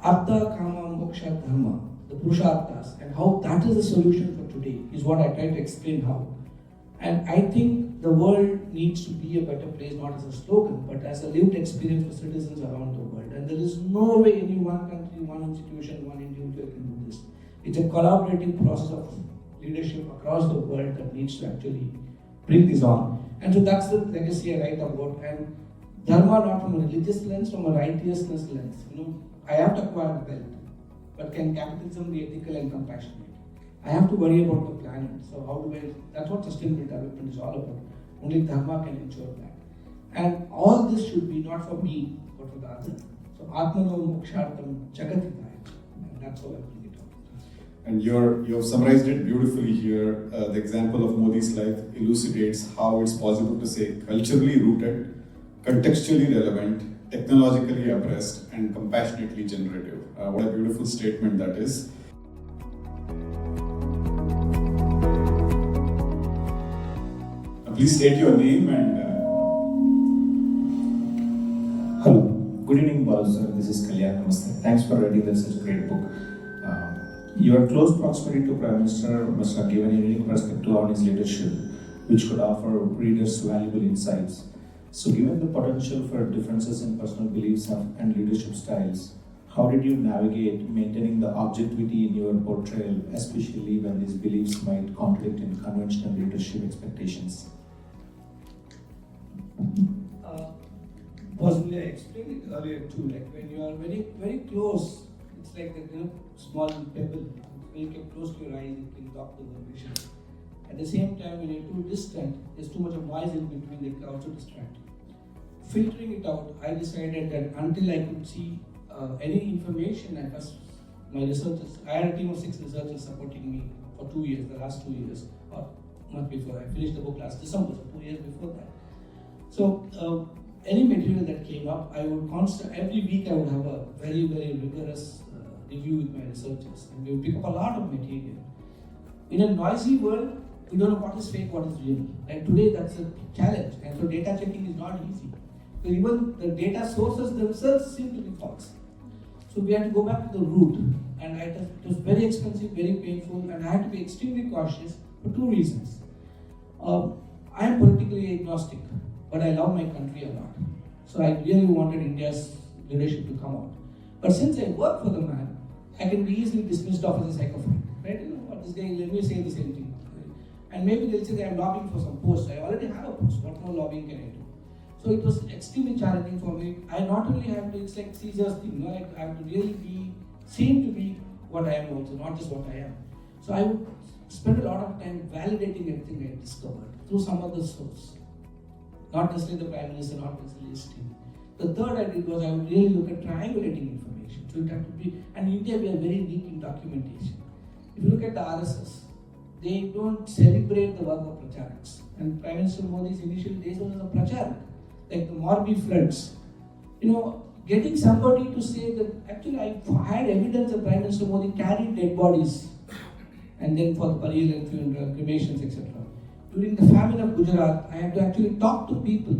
[SPEAKER 2] Artha, Kama, Moksha, Dharma, the Purusharthas, and how that is the solution for today is what I try to explain how. And I think the world needs to be a better place, not as a slogan, but as a lived experience for citizens around the world. And there is no way any one country, one institution, one individual can do this. It's a collaborative process of leadership across the world that needs to actually bring this on. And so that's the legacy I write about. And Dharma not from a religious lens, from a righteousness lens. I have to acquire wealth, but can capitalism be ethical and compassionate? I have to worry about the planet. So how do that's what sustainable development is all about. Only Dharma can ensure that. And all this should be not for me, but for the other. So Atmano Mokshartam Jagatitaya. And that's how I bring it out.
[SPEAKER 1] And you have summarized it beautifully here. The example of Modi's life elucidates how it's possible to say culturally rooted, contextually relevant, technologically abreast, and compassionately generative. What a beautiful statement that is. Please state your name and.
[SPEAKER 3] Hello, good evening, Balu sir. This is Kalyan. Namaste. Thanks for writing such a great book. Your close proximity to Prime Minister must have given a unique perspective on his leadership, which could offer readers valuable insights. So, given the potential for differences in personal beliefs and leadership styles, how did you navigate maintaining the objectivity in your portrayal, especially when these beliefs might conflict in conventional leadership expectations?
[SPEAKER 2] Possibly I explained it earlier too, like when you are very, very close, it's like a small pebble. When you get close to your eyes, it can block the vision. At the same time, when you're too distant, there's too much of noise in between that can also distract you. Filtering it out, I decided that until I could see any information, my researchers, I had a team of 6 researchers supporting me for 2 years, the last 2 years, or not before. I finished the book last December, so 2 years before that. So any material that came up, I would every week I would have a very, very rigorous review with my researchers, and we would pick up a lot of material. In a noisy world, we don't know what is fake, what is real. And today that's a challenge, and so data checking is not easy. So even the data sources themselves seem to be false. So we had to go back to the root, and it was very expensive, very painful, and I had to be extremely cautious for 2 reasons. I am politically agnostic, but I love my country a lot. So I really wanted India's leadership to come out. But since I work for the man, I can be easily dismissed off as a sycophant. Right? You know what, this guy, let me say the same thing. And maybe they'll say that I'm lobbying for some post. I already have a post. What more lobbying can I do? So it was extremely challenging for me. I not only have to, it's like Caesar's thing, like I have to really seem to be what I am also, not just what I am. So I would spend a lot of time validating everything I discovered through some other source. Not necessarily the Prime Minister, not necessarily his team. The third I did was I would really look at triangulating information. So it had to be, and in India we are very weak in documentation. If you look at the RSS, they don't celebrate the work of pracharaks. And Prime Minister Modi's initial days was a pracharak, like the Morbi floods. Getting somebody to say that actually I had evidence that Prime Minister Modi carried dead bodies, and then for the burial and funeral, cremations, etc. During the famine of Gujarat, I had to actually talk to people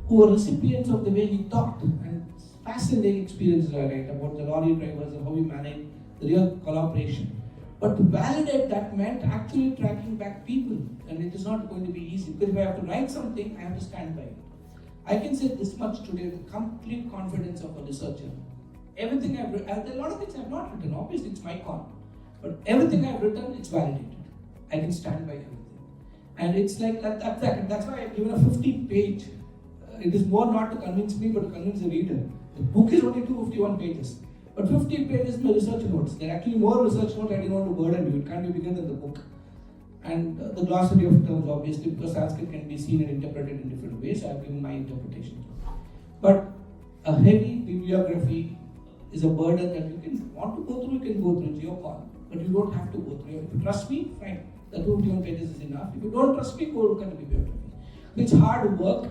[SPEAKER 2] who were recipients of the way he talked, and fascinating experiences I write about the lorry drivers and how we managed the real collaboration. But to validate that meant actually tracking back people, and it is not going to be easy, because if I have to write something, I have to stand by it. I can say this much today with complete confidence of a researcher. Everything I've written, there are a lot of things I've not written, obviously it's my call, but everything I've written, it's validated. I can stand by everything. And it's like that's why I've given a 50-page. It is more not to convince me, but to convince the reader. The book is only 251 pages. But 50 pages my research notes. There are actually more research notes I didn't want to burden you. It can't be bigger than the book. And the glossary of terms, obviously, because Sanskrit can be seen and interpreted in different ways, so I've given my interpretation. But a heavy bibliography is a burden that you can want to go through, you can go through, it's your call. But you don't have to go through. If you trust me, fine. The 251 pages is enough. If you don't trust me, go look at the bibliography. It's hard work,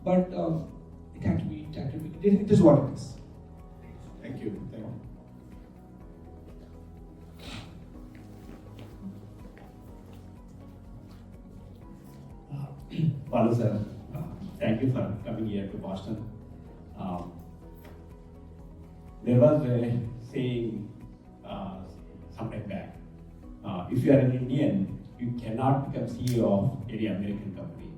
[SPEAKER 2] but it had to be. It is what it is.
[SPEAKER 1] Thank you.
[SPEAKER 3] Balu sir, thank you for coming here to Boston. There was a saying some time back, if you are an Indian, you cannot become CEO of any American company.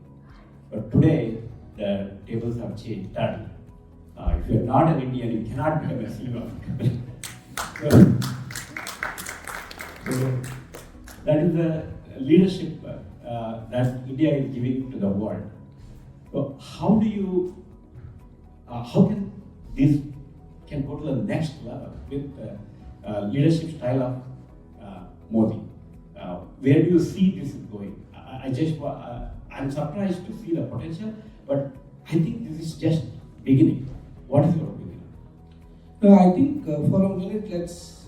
[SPEAKER 3] But today, the tables have changed. If you are not an Indian, you cannot become a CEO of a company. So that is the leadership that India is giving to the world. So how can this go to the next level with leadership style of Modi? Where do you see this going? I'm surprised to see the potential, but I think this is just beginning. What is your opinion?
[SPEAKER 2] No, I think for a minute let's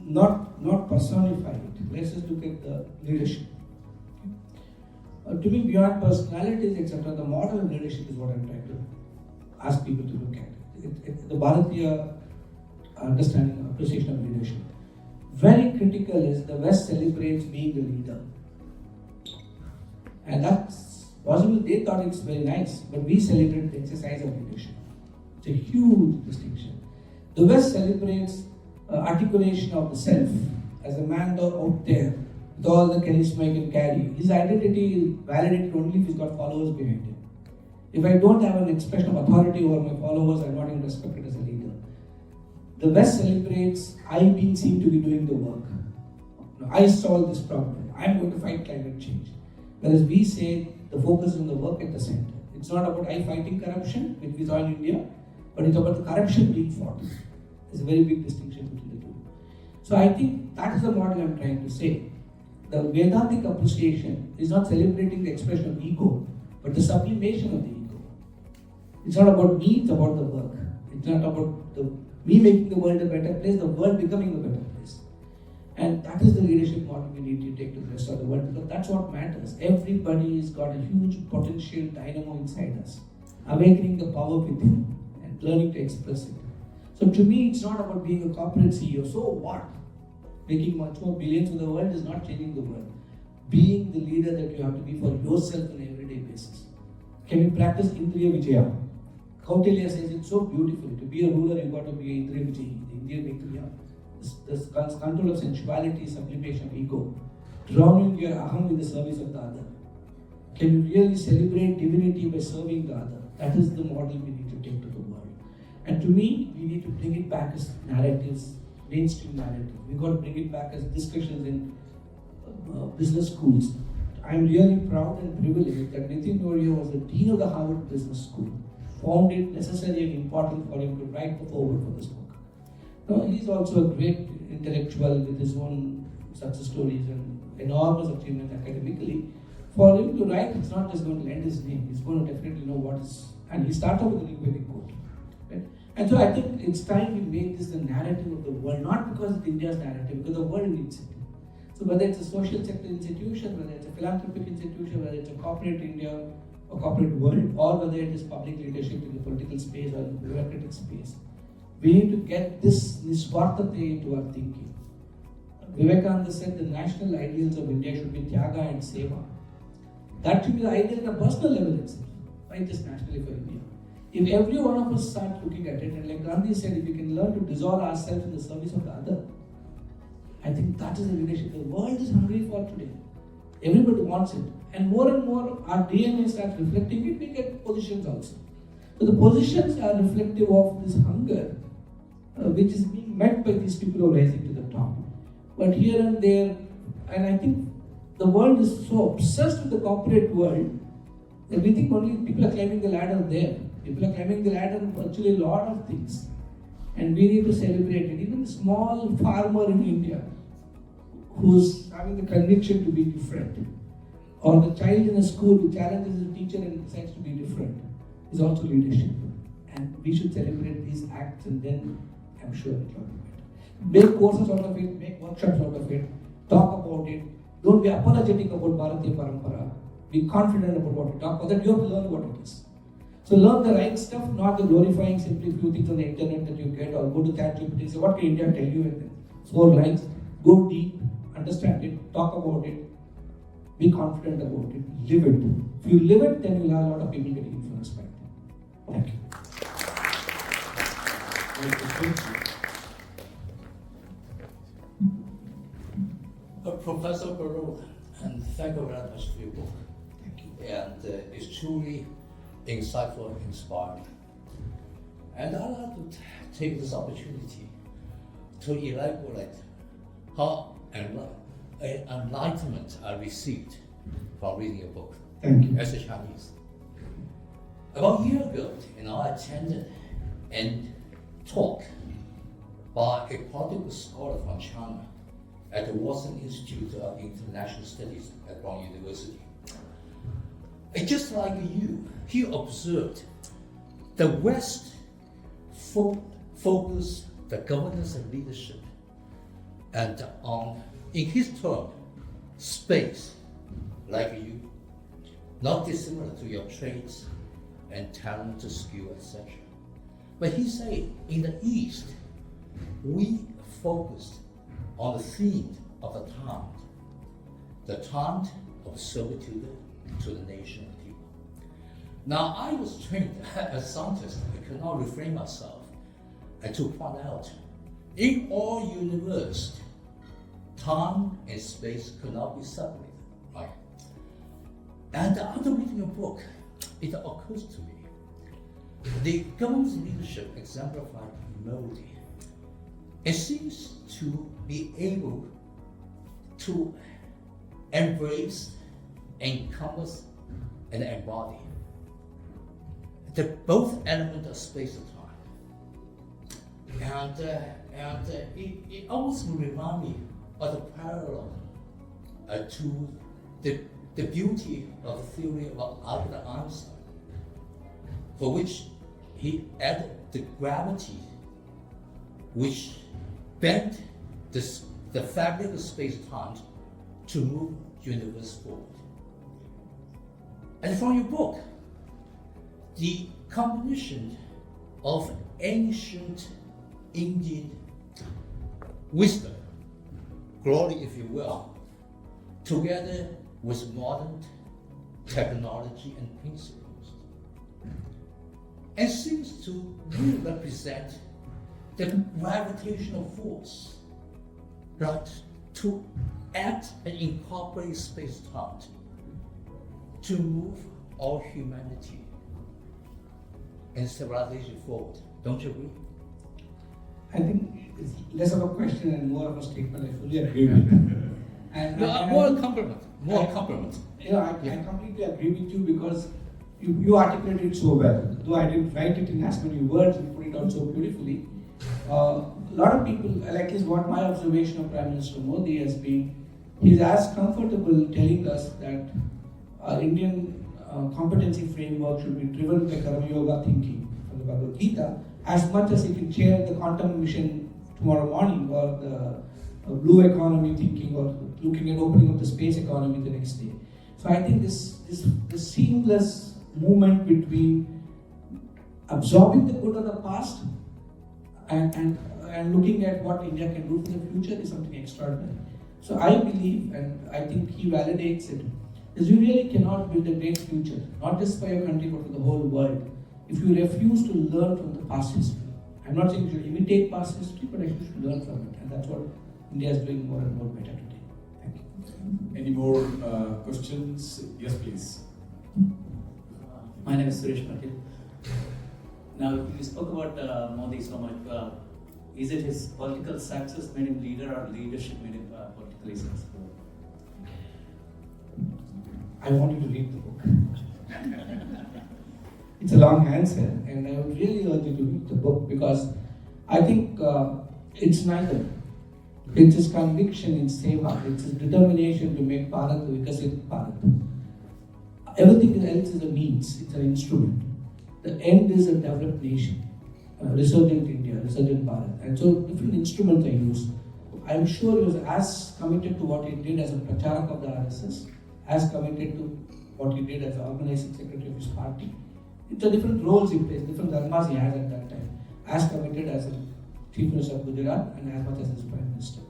[SPEAKER 2] not personify it. Let's just look at the leadership. To me, beyond personalities, etc., the model of leadership is what I'm trying to ask people to look at. The Bharatiya understanding and appreciation of leadership. Very critical is the West celebrates being the leader. And that's possible, they thought it's very nice, but we celebrate the exercise of leadership. It's a huge distinction. The West celebrates articulation of the self as a man out there with all the charisma he can carry. His identity is validated only if he's got followers behind him. If I don't have an expression of authority over my followers, I'm not even respected as a leader. The West celebrates I being seen to be doing the work. I solve this problem. I'm going to fight climate change. Whereas we say the focus is on the work at the center. It's not about I fighting corruption, which we saw in India, but it's about the corruption being fought. There's a very big distinction between the two. So I think that is the model I'm trying to say. The Vedantic appreciation is not celebrating the expression of ego, but the sublimation of the ego. It's not about me, it's about the work. It's not about me making the world a better place, the world becoming a better place. And that is the leadership model we need to take to the rest of the world, because that's what matters. Everybody has got a huge potential dynamo inside us, awakening the power within and learning to express it. So to me, it's not about being a corporate CEO. So what? Making much more billions for the world is not changing the world. Being the leader that you have to be for yourself on an everyday basis. Can you practice Indriya Vijaya? Kautilya says it so beautifully. To be a ruler, you've got to be Indriya Vijaya, the Indian Victoria. This control of sensuality, sublimation of ego, drowning your aham in the service of the other. Can you really celebrate divinity by serving the other? That is the model we need to take to the world. And to me, we need to bring it back as narratives, mainstream narrative. We've got to bring it back as discussions in business schools. I'm really proud and privileged that Nitin Noria was the Dean of the Harvard Business School. Found it necessary and important for him to write the foreword for this book. Now, he's also a great intellectual with his own success stories and enormous achievements academically. For him to write, it's not just going to lend his name, he's going to definitely know what is. And he started with the Vedic quote. Right? And so I think it's time we make this the narrative of the world, not because it's India's narrative, because the world needs it. So whether it's a social sector institution, whether it's a philanthropic institution, whether it's a corporate India or corporate world, or whether it is public leadership in the political space or in the bureaucratic space, we need to get this nisvartate into our thinking. Vivekananda said the national ideals of India should be Tyaga and Seva. That should be the ideal at a personal level itself, right? Just nationally for India. If every one of us start looking at it, and like Gandhi said, if we can learn to dissolve ourselves in the service of the other, I think that is the leadership the world is hungry for today. Everybody wants it. And more our DNA starts reflecting it, we get positions also. So the positions are reflective of this hunger, which is being met by these people who are rising to the top. But here and there, and I think the world is so obsessed with the corporate world that we think only people are climbing the ladder there. People are climbing the ladder in virtually a lot of things. And we need to celebrate it. Even the small farmer in India who's having the conviction to be different, or the child in a school who challenges his teacher and decides to be different, is also leadership. And we should celebrate these acts, and then I'm sure it will be better. Make courses out of it, make workshops out of it, talk about it. Don't be apologetic about Bharatiya Parampara. Be confident about what you talk about, that you have to learn what it is. So learn the right stuff, not the glorifying simply few things on the internet that you get, or go to ChatGPT and say, what can India tell you in them? 4 lines. Go deep, understand it, talk about it, be confident about it, live it. If you live it, then you'll have a lot of people getting influenced by it. Thank you.
[SPEAKER 4] Professor Baruch, and thank you very much for your book.
[SPEAKER 2] Thank you.
[SPEAKER 4] And it's truly insightful and inspiring. And I'd like to take this opportunity to elaborate how enlightenment I received from reading your book.
[SPEAKER 2] Thank you.
[SPEAKER 4] As a Chinese. About a year ago, I attended a talk by a political scholar from China at the Watson Institute of International Studies at Brown University. And just like you, he observed the West focus the governance and leadership And in his term, space, like you, not dissimilar to your traits and talent, skill, etc. But he said, in the East, we focused on the theme of the taunt of servitude to the nation and people. Now, I was trained as a scientist. I cannot refrain myself and to point out, in all universe, time and space could not be separated, right? And after reading your book, it occurs to me, the government's leadership exemplified humility. It seems to be able to embrace, encompass, and embody the both elements of space and time. And it almost remind me of the parallel to the beauty of the theory of Albert Einstein, for which he added the gravity which bent the fabric of space-time to move universe forward. And from your book, the combination of ancient Indian wisdom, glory if you will, together with modern technology and principles, and seems to really represent the gravitational force, right, to act and incorporate space-time to move all humanity and civilization forward. Don't you agree?
[SPEAKER 2] I think it's less of a question and more of a statement. I fully agree with you. And
[SPEAKER 4] More a compliment.
[SPEAKER 2] You know, I completely agree with you because you articulated it so well. Though I didn't write it in as many words, you put it out so beautifully. A lot of people, like is what my observation of Prime Minister Modi has been, he's as comfortable telling us that our Indian competency framework should be driven by Karma Yoga thinking from the Bhagavad Gita, as much as he can chair the quantum mission tomorrow morning or the blue economy thinking or looking at opening up the space economy the next day. So I think this seamless movement between absorbing the good of the past and looking at what India can do for the future is something extraordinary. So I believe, and I think he validates it, is you really cannot build a great future, not just for your country but for the whole world, if you refuse to learn from the past history. I'm not saying you should imitate past history, but I think you should learn from it, and that's what India is doing more and more better today. Thank you.
[SPEAKER 1] Any more questions? Yes, please.
[SPEAKER 5] My name is Suresh Patil. Now, you spoke about Modi so much. Is it his political success made him leader or leadership made him politically successful?
[SPEAKER 2] I want you to read the book. It's a long answer, and I would really urge you to read the book because I think it's neither. It's his conviction in Seva, it's his determination to make Bharat a Vikasit Bharat. Everything else is a means, it's an instrument. The end is a developed nation, resurgent India, resurgent Bharat. And so different instruments are used. I'm sure he was as committed to what he did as a pracharak of the RSS, as committed to what he did as an organizing secretary of his party. It's a different roles he plays, different dharmas he has at that time. As committed as a Chief Minister of Gujarat and as much as his Prime Minister.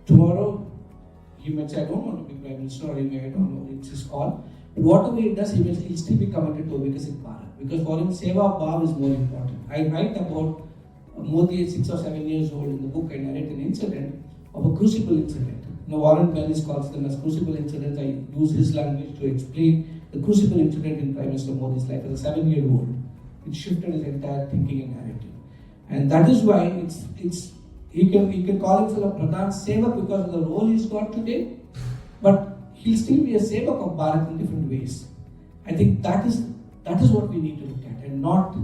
[SPEAKER 2] Tomorrow, he may say, I don't want to be Prime Minister, or he may, I don't know, it's his call. But whatever he does, he'll still be committed to Vikasit Bharat. Because for him, Seva Bhav is more important. I write about Modi at 6 or 7 years old in the book. I narrate an incident of a crucible incident. Warren Bellis calls them as crucible incidents. I use his language to explain the crucible incident in Prime Minister Modi's life as a 7-year-old. It shifted his entire thinking and narrative. And that is why he can call himself a Pradhan Sevak because of the role he's got today, but he'll still be a Sevak of Bharat in different ways. I think that is what we need to look at and not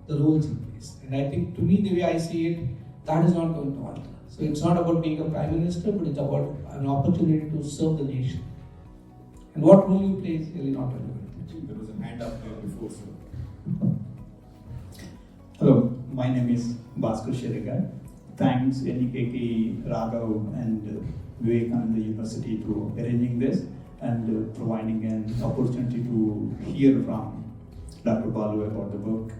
[SPEAKER 2] the roles in place. And I think to me, the way I see it, that is not going to alter. So it's not about being a Prime Minister, but it's about an opportunity to serve the nation. And what role you play is really not relevant.
[SPEAKER 1] I think there was a hand up there before, sir.
[SPEAKER 6] Hello, my name is Bhaskar Sherigar. thanks Venky Raghav and Vivekananda University to arranging this and providing an opportunity to hear from Dr. Balu about the book.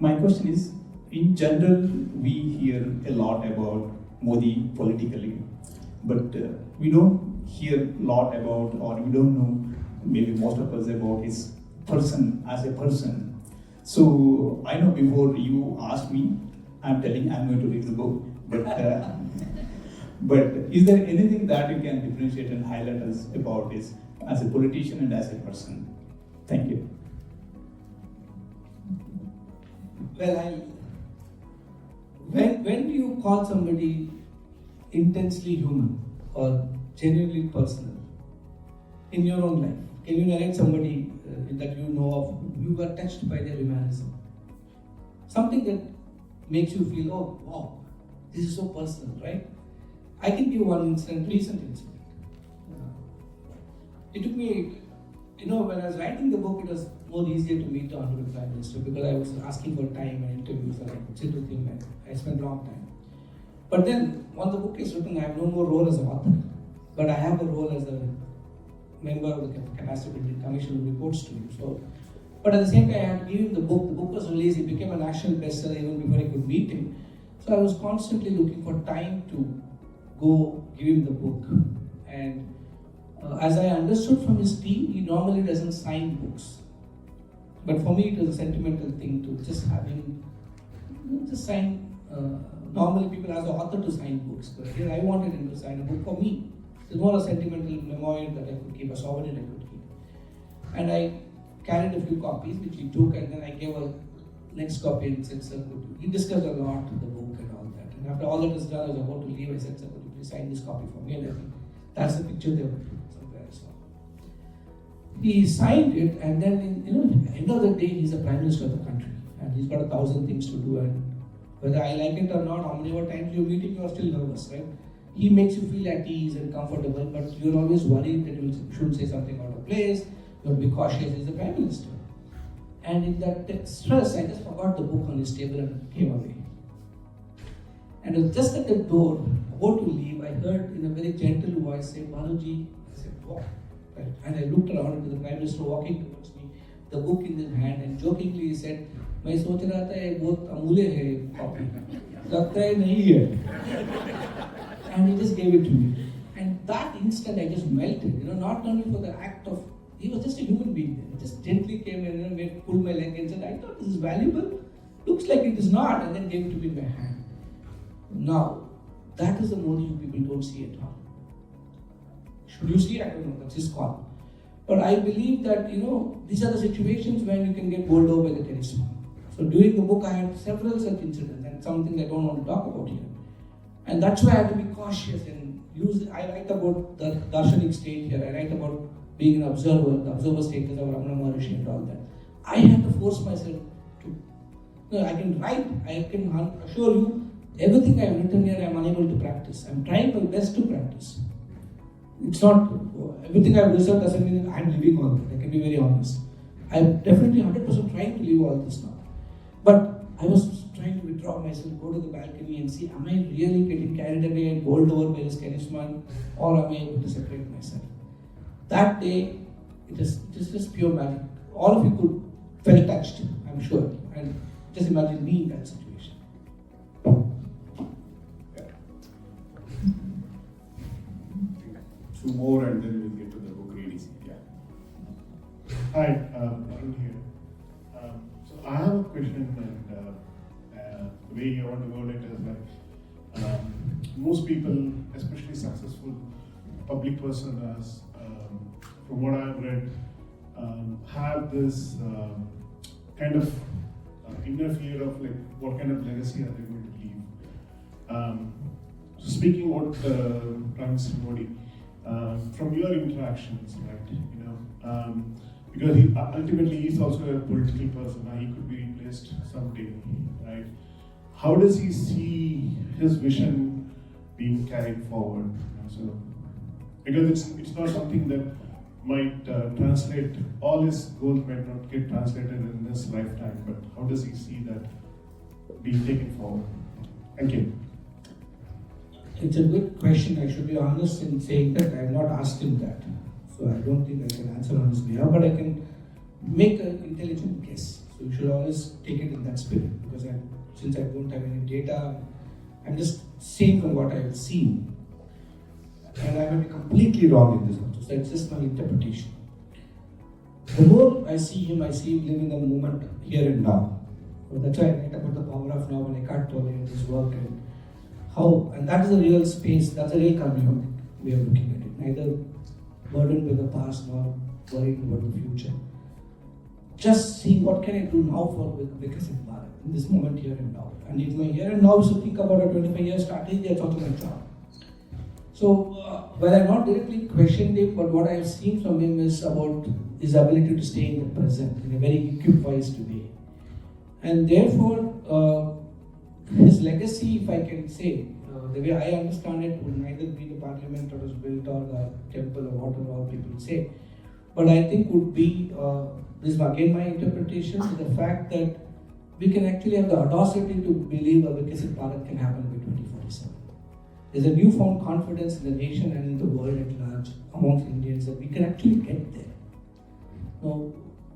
[SPEAKER 6] My question is, in general, we hear a lot about Modi politically, but we don't hear a lot about, or we don't know, maybe most of us, about his person as a person. So I know before you asked me, I'm telling I'm going to read the book, but is there anything that you can differentiate and highlight us about this as a politician and as a person? Thank you.
[SPEAKER 2] Well, when do you call somebody intensely human or genuinely personal in your own life? Can you narrate somebody that you know of, you were touched by their humanism? Something that makes you feel, oh wow, this is so personal, right? I can give one incident, recent incident. It took me, when I was writing the book, it was more easier to meet the Honorable Prime Minister because I was asking for time and interviews and I could sit with him and I spent a long time. But then, when the book is written, I have no more role as an author, but I have a role as a member of the Capacity Building Commission who reports to him. So, but at the same time, I had to give him the book. The book was released, it became a national bestseller even before I could meet him. So I was constantly looking for time to go give him the book. And as I understood from his team, he normally doesn't sign books. But for me, it was a sentimental thing to just have him just sign. Normally, people ask the author to sign books, but here I wanted him to sign a book for me. It's more a sentimental memorial that I could keep, a souvenir I could keep. And I carried a few copies, which he took, and then I gave a next copy and said, sir, he discussed a lot the book and all that. And after all that was done, I was about to leave. I said, sir, could you please sign this copy for me? And I think that's the picture they were somewhere I saw. He signed it, and then, at the end of the day, he's the Prime Minister of the country, and he's got 1,000 things to do. And whether I like it or not, how many more times you're meeting, you're still nervous, right? He makes you feel at ease and comfortable, but you're always worried that you should say something out of place. You'll be cautious. He's the Prime Minister. And in that stress, I just forgot the book on his table and came away. And it was just at the door, about to leave, I heard in a very gentle voice say, Baluji. I said, what? Right. And I looked around into the Prime Minister walking towards me, the book in his hand, and jokingly he said, मैं सोच रहा था ये बहुत अमूल्य है copy, लगता है नहीं है. And he just gave it to me. And that instant I just melted, not only for the act of, he was just a human being there. He just gently came in and pulled my leg and said, I thought this is valuable. Looks like it is not, and then gave it to me in my hand. Now, that is the Modi you people don't see at all. Should you see? I don't know, that's his call. But I believe that, these are the situations when you can get bowled over by the charisma. So during the book, I had several such incidents, and something I don't want to talk about here. And that's why I have to be cautious and I write about the Darshanik state here, I write about being an observer, the observer status of Ramana Maharishi and all that. I have to force myself to, I can write, I can assure you, everything I have written here I am unable to practice. I am trying my best to practice. It's not, everything I have researched doesn't mean that I am living all that, I can be very honest. I am definitely 100% trying to live all this now. But I was trying to withdraw myself, go to the balcony and see, am I really getting carried away and bowled over by this charisma, or am I able to separate myself? That day, it is just pure magic. All of you could feel touched, I'm sure. And just imagine me in that situation.
[SPEAKER 1] Yeah. Two more and then we'll get to the book reading. Yeah.
[SPEAKER 7] Hi, Arun here. So I have a question, and the way you want to word it is like most people, especially successful public personas, from what I've read, have this kind of inner fear of like what kind of legacy are they going to leave. So speaking about Prime Minister Modi, from your interactions, right, because he ultimately is also a political person, he could be replaced someday, right? How does he see his vision being carried forward? So, because it's not something that might translate, all his goals might not get translated in this lifetime, but how does he see that be taken forward? Thank you.
[SPEAKER 2] It's a good question. I should be honest in saying that I have not asked him that. So I don't think I can answer on his behalf, but I can make an intelligent guess. So you should always take it in that spirit, because since I don't have any data, I'm just saying from what I have seen. And I may be completely wrong in this also. So it's just my interpretation. The more I see him living the moment here and now. So that's why I write about the power of now and Eckhart Tolle and his work, and how, and that is a real space, that's a real community we are looking at it. Neither burdened with the past nor worried about the future. Just see what can I do now for Viksit Bharat in this moment here and now. And if my here and now is to think about a 25-year strategy, that's also my job. So, well, I've not directly questioned him, but what I've seen from him is about his ability to stay in the present in a very equipized way. And therefore, his legacy, if I can say, the way I understand it, would neither be the parliament that was built or the temple or whatever all people say, but I think would be, this is again my interpretation, the fact that we can actually have the audacity to believe a Viksit Bharat can happen by 2047. There's a newfound confidence in the nation and in the world at large amongst Indians that we can actually get there. Now,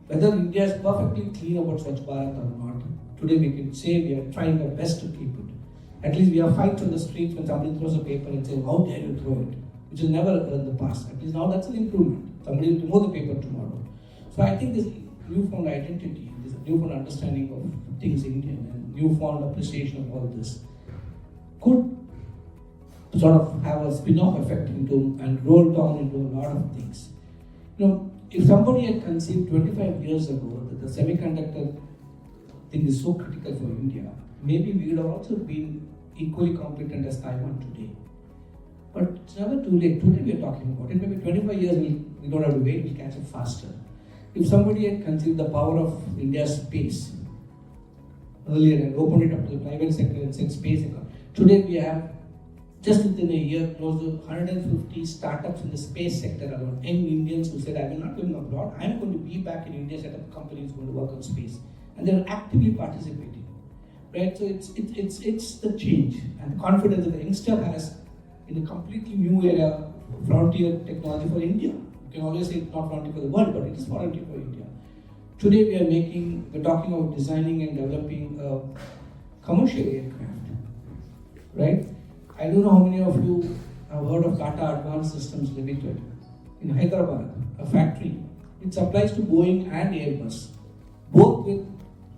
[SPEAKER 2] whether India is perfectly clean about Swachh Bharat or not, today we can say we are trying our best to keep it. At least we have fights on the streets when somebody throws a paper and says, how dare you throw it? Which is never in the past. At least now that's an improvement. Somebody will remove the paper tomorrow. So I think this newfound identity, this newfound understanding of things Indian and newfound appreciation of all this could sort of have a spin-off effect into and roll down into a lot of things. You know, if somebody had conceived 25 years ago that the semiconductor thing is so critical for India, maybe we would have also been equally competent as Taiwan today. But it's never too late. Today we are talking about it. Maybe 25 years we don't have to wait, we'll catch up faster. If somebody had conceived the power of India's space earlier and opened it up to the private sector and said space economy, today we have just within a year close to 150 startups in the space sector alone. Young Indians who said, I will not go abroad, I am going to be back in India, set up a company that's going to work on space. And they are actively participating. Right? So it's the change and the confidence that the youngster has in a completely new area, frontier technology for India. You can always say it's not frontier for the world, but it is frontier for India. Today we're talking about designing and developing a commercial aircraft. Right? I don't know how many of you have heard of Tata Advanced Systems Limited in Hyderabad, a factory. It supplies to Boeing and Airbus, both with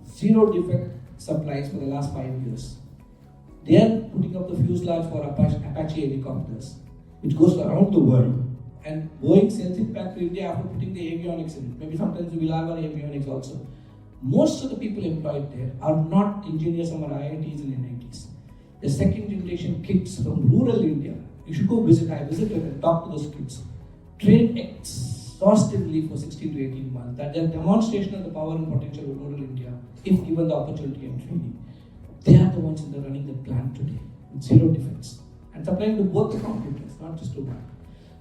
[SPEAKER 2] zero defect supplies for the last 5 years. They are putting up the fuselage for Apache helicopters, which goes around the world. And Boeing sends it back to India after putting the avionics in it. Maybe sometimes we will have our avionics also. Most of the people employed there are not engineers from our IITs and NITs. The second generation kids from rural India. You should go visit. I visited and talked to those kids. Trained exhaustively for 16 to 18 months. That's a demonstration of the power and potential of rural India, if given the opportunity and training. They are the ones that are running the plant today with zero defects and supplying to both the computers, not just to one.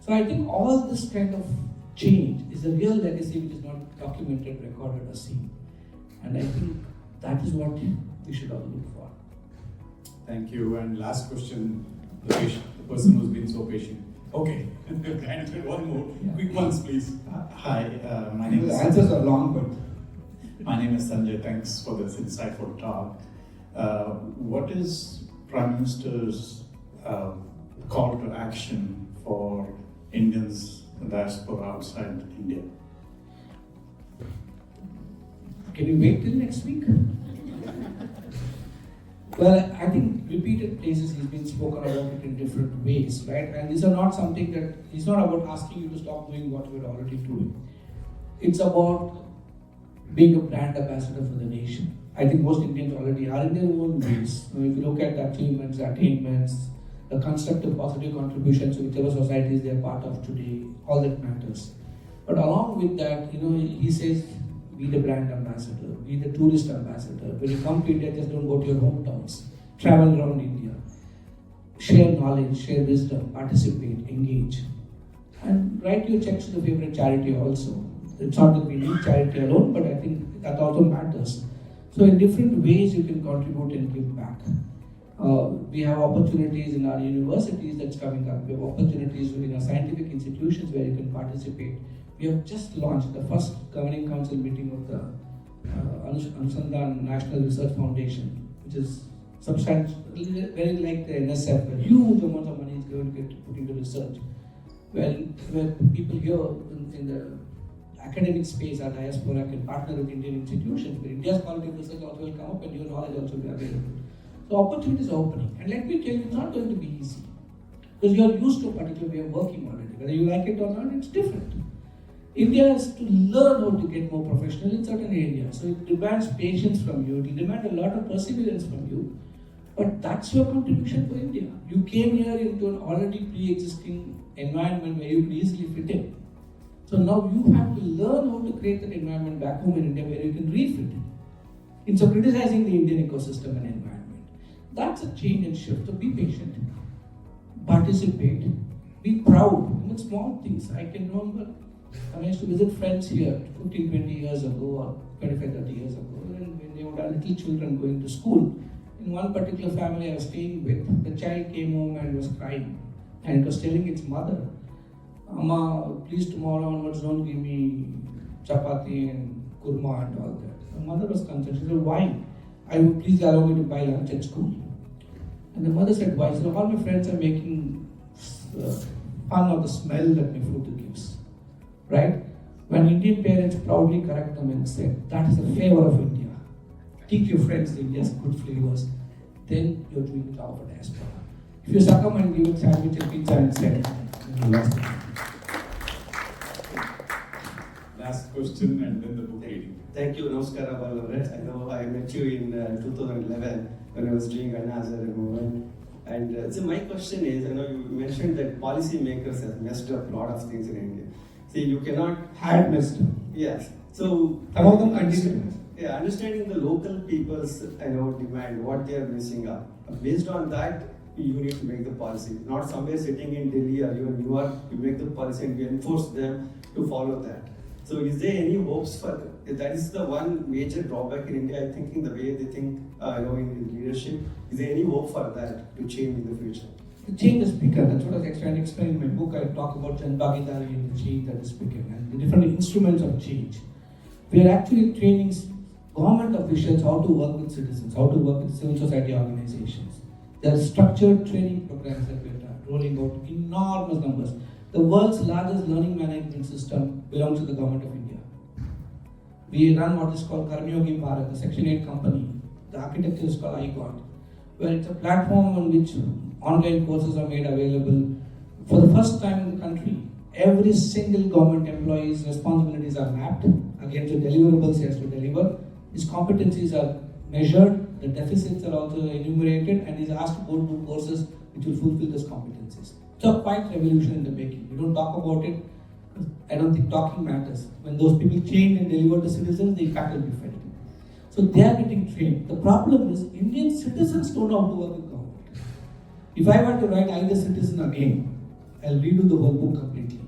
[SPEAKER 2] So I think all this kind of change is a real legacy which is not documented, recorded, or seen. And I think that is what we should all look for.
[SPEAKER 1] Thank you. And last question, the person who's been so patient. Okay, and one more. Quick ones, please.
[SPEAKER 8] Hi, my name
[SPEAKER 2] The
[SPEAKER 8] is
[SPEAKER 2] answers are long, but
[SPEAKER 8] my name is Sanjay. Thanks for this insightful talk. What is Prime Minister's call to action for Indians diaspora outside India?
[SPEAKER 2] can you wait till next week? Well, I think repeated places he's been spoken about it in different ways, right? And these are not something that, it's not about asking you to stop doing what you're already doing. It's about being a brand ambassador for the nation. I think most Indians already are in their own ways. If you look at the achievements, attainments, the constructive positive contributions to whichever societies they are part of today, all that matters. But along with that, he says, be the brand ambassador, be the tourist ambassador. When you come to India, just don't go to your hometowns. Travel around India. Share knowledge, share wisdom, participate, engage. And write your checks to the favorite charity also. It's not that we need charity alone, but I think that also matters. So in different ways you can contribute and give back. We have opportunities in our universities that's coming up. We have opportunities in our scientific institutions where you can participate. We have just launched the first governing council meeting of the Anusandhan National Research Foundation, which is substantial, very like the NSF, where huge amounts of money is going to get put into research. Where people here in the academic space, our diaspora can partner with Indian institutions, where India's quality of research also will come up and your knowledge also will be available. So opportunities are opening. And let me tell you, it's not going to be easy. Because you are used to a particular way of working already. Whether you like it or not, it's different. India has to learn how to get more professional in certain areas. So it demands patience from you. It will demand a lot of perseverance from you. But that's your contribution for India. You came here into an already pre-existing environment where you could easily fit in. So now you have to learn how to create that environment back home in India where you can refit in. Instead of criticizing the Indian ecosystem and environment. That's a change and shift. So be patient, participate, be proud. Even small things. I can remember I used to visit friends here 15, 20 years ago or 25, 30 years ago, and when they would have little children going to school. In one particular family I was staying with, the child came home and was crying and it was telling its mother, "Amma, please tomorrow onwards don't give me chapati and kurma and all that." The mother was concerned. She said, "Why? I would please allow me to buy lunch at school." And the mother said, "Why?" She said, "All my friends are making fun of the smell that my food gives." Right? When Indian parents proudly correct them and say, "That is the flavor of India. Teach your friends India's good flavors," then you're doing the job for diaspora. If you succumb and give a sandwich and pizza instead, then you lost it.
[SPEAKER 1] Last question and then the book reading.
[SPEAKER 9] Thank you, Namaskara Balavare. I know I met you in 2011 when I was doing Anna Hazare movement. And so my question is, I know you mentioned that policy makers have messed up a lot of things in India. See, you cannot...
[SPEAKER 2] Had missed.
[SPEAKER 9] Yes. So...
[SPEAKER 2] Some of them continue.
[SPEAKER 9] Yeah, understanding the local people's demand, what they are missing up. Based on that, you need to make the policy. Not somewhere sitting in Delhi or even New York, you make the policy and you enforce them to follow that. So is there any hopes for, that is the one major drawback in India, I think, in the way they think in leadership. Is there any hope for that to change in the future?
[SPEAKER 2] The change is begun. That's what I was trying to explain in my book. I talk about Jan Bhagidari and the change that is begun and the different instruments of change. We are actually training government officials how to work with citizens, how to work with civil society organizations. There are structured training programs that we are rolling out, enormous numbers. The world's largest learning management system belongs to the government of India. We run what is called Karmyogi Bharat, the Section 8 company. The architecture is called IGOT, where it's a platform on which online courses are made available. For the first time in the country, every single government employee's responsibilities are mapped against the deliverables he has to deliver. His competencies are measured, the deficits are also enumerated, and he's asked to go to courses which will fulfill those competencies. So quite revolution in the making. We don't talk about it. I don't think talking matters. When those people change and deliver to citizens, the impact will be felt. So they are getting trained. The problem is Indian citizens don't know how to work with government. If I were to write I the Citizen again, I'll redo the whole book completely.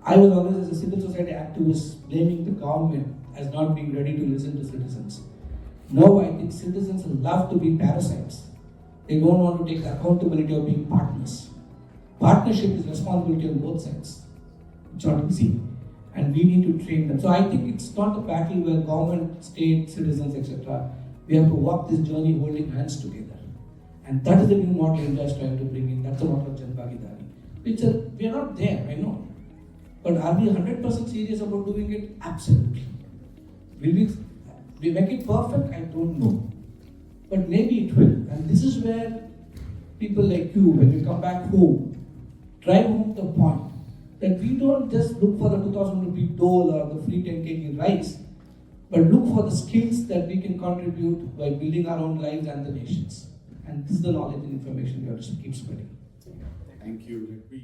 [SPEAKER 2] I was always, as a civil society activist, blaming the government as not being ready to listen to citizens. Now I think citizens love to be parasites. They don't want to take the accountability of being partners. Partnership is responsibility on both sides. It's not easy. And we need to train them. So I think it's not a battle where government, state, citizens, etc. We have to walk this journey holding hands together. And that is the new model India is trying to bring in. That's the model of Jan Bhagidari. We are not there, I know. But are we 100% serious about doing it? Absolutely. Will we make it perfect? I don't know. But maybe it will. And this is where people like you, when you come back home, drive home the point that we don't just look for the 2,000 rupee dole or the free 10 kg rice, but look for the skills that we can contribute by building our own lives and the nations. And this is the knowledge and information we have to keep spreading.
[SPEAKER 1] Thank you. Let me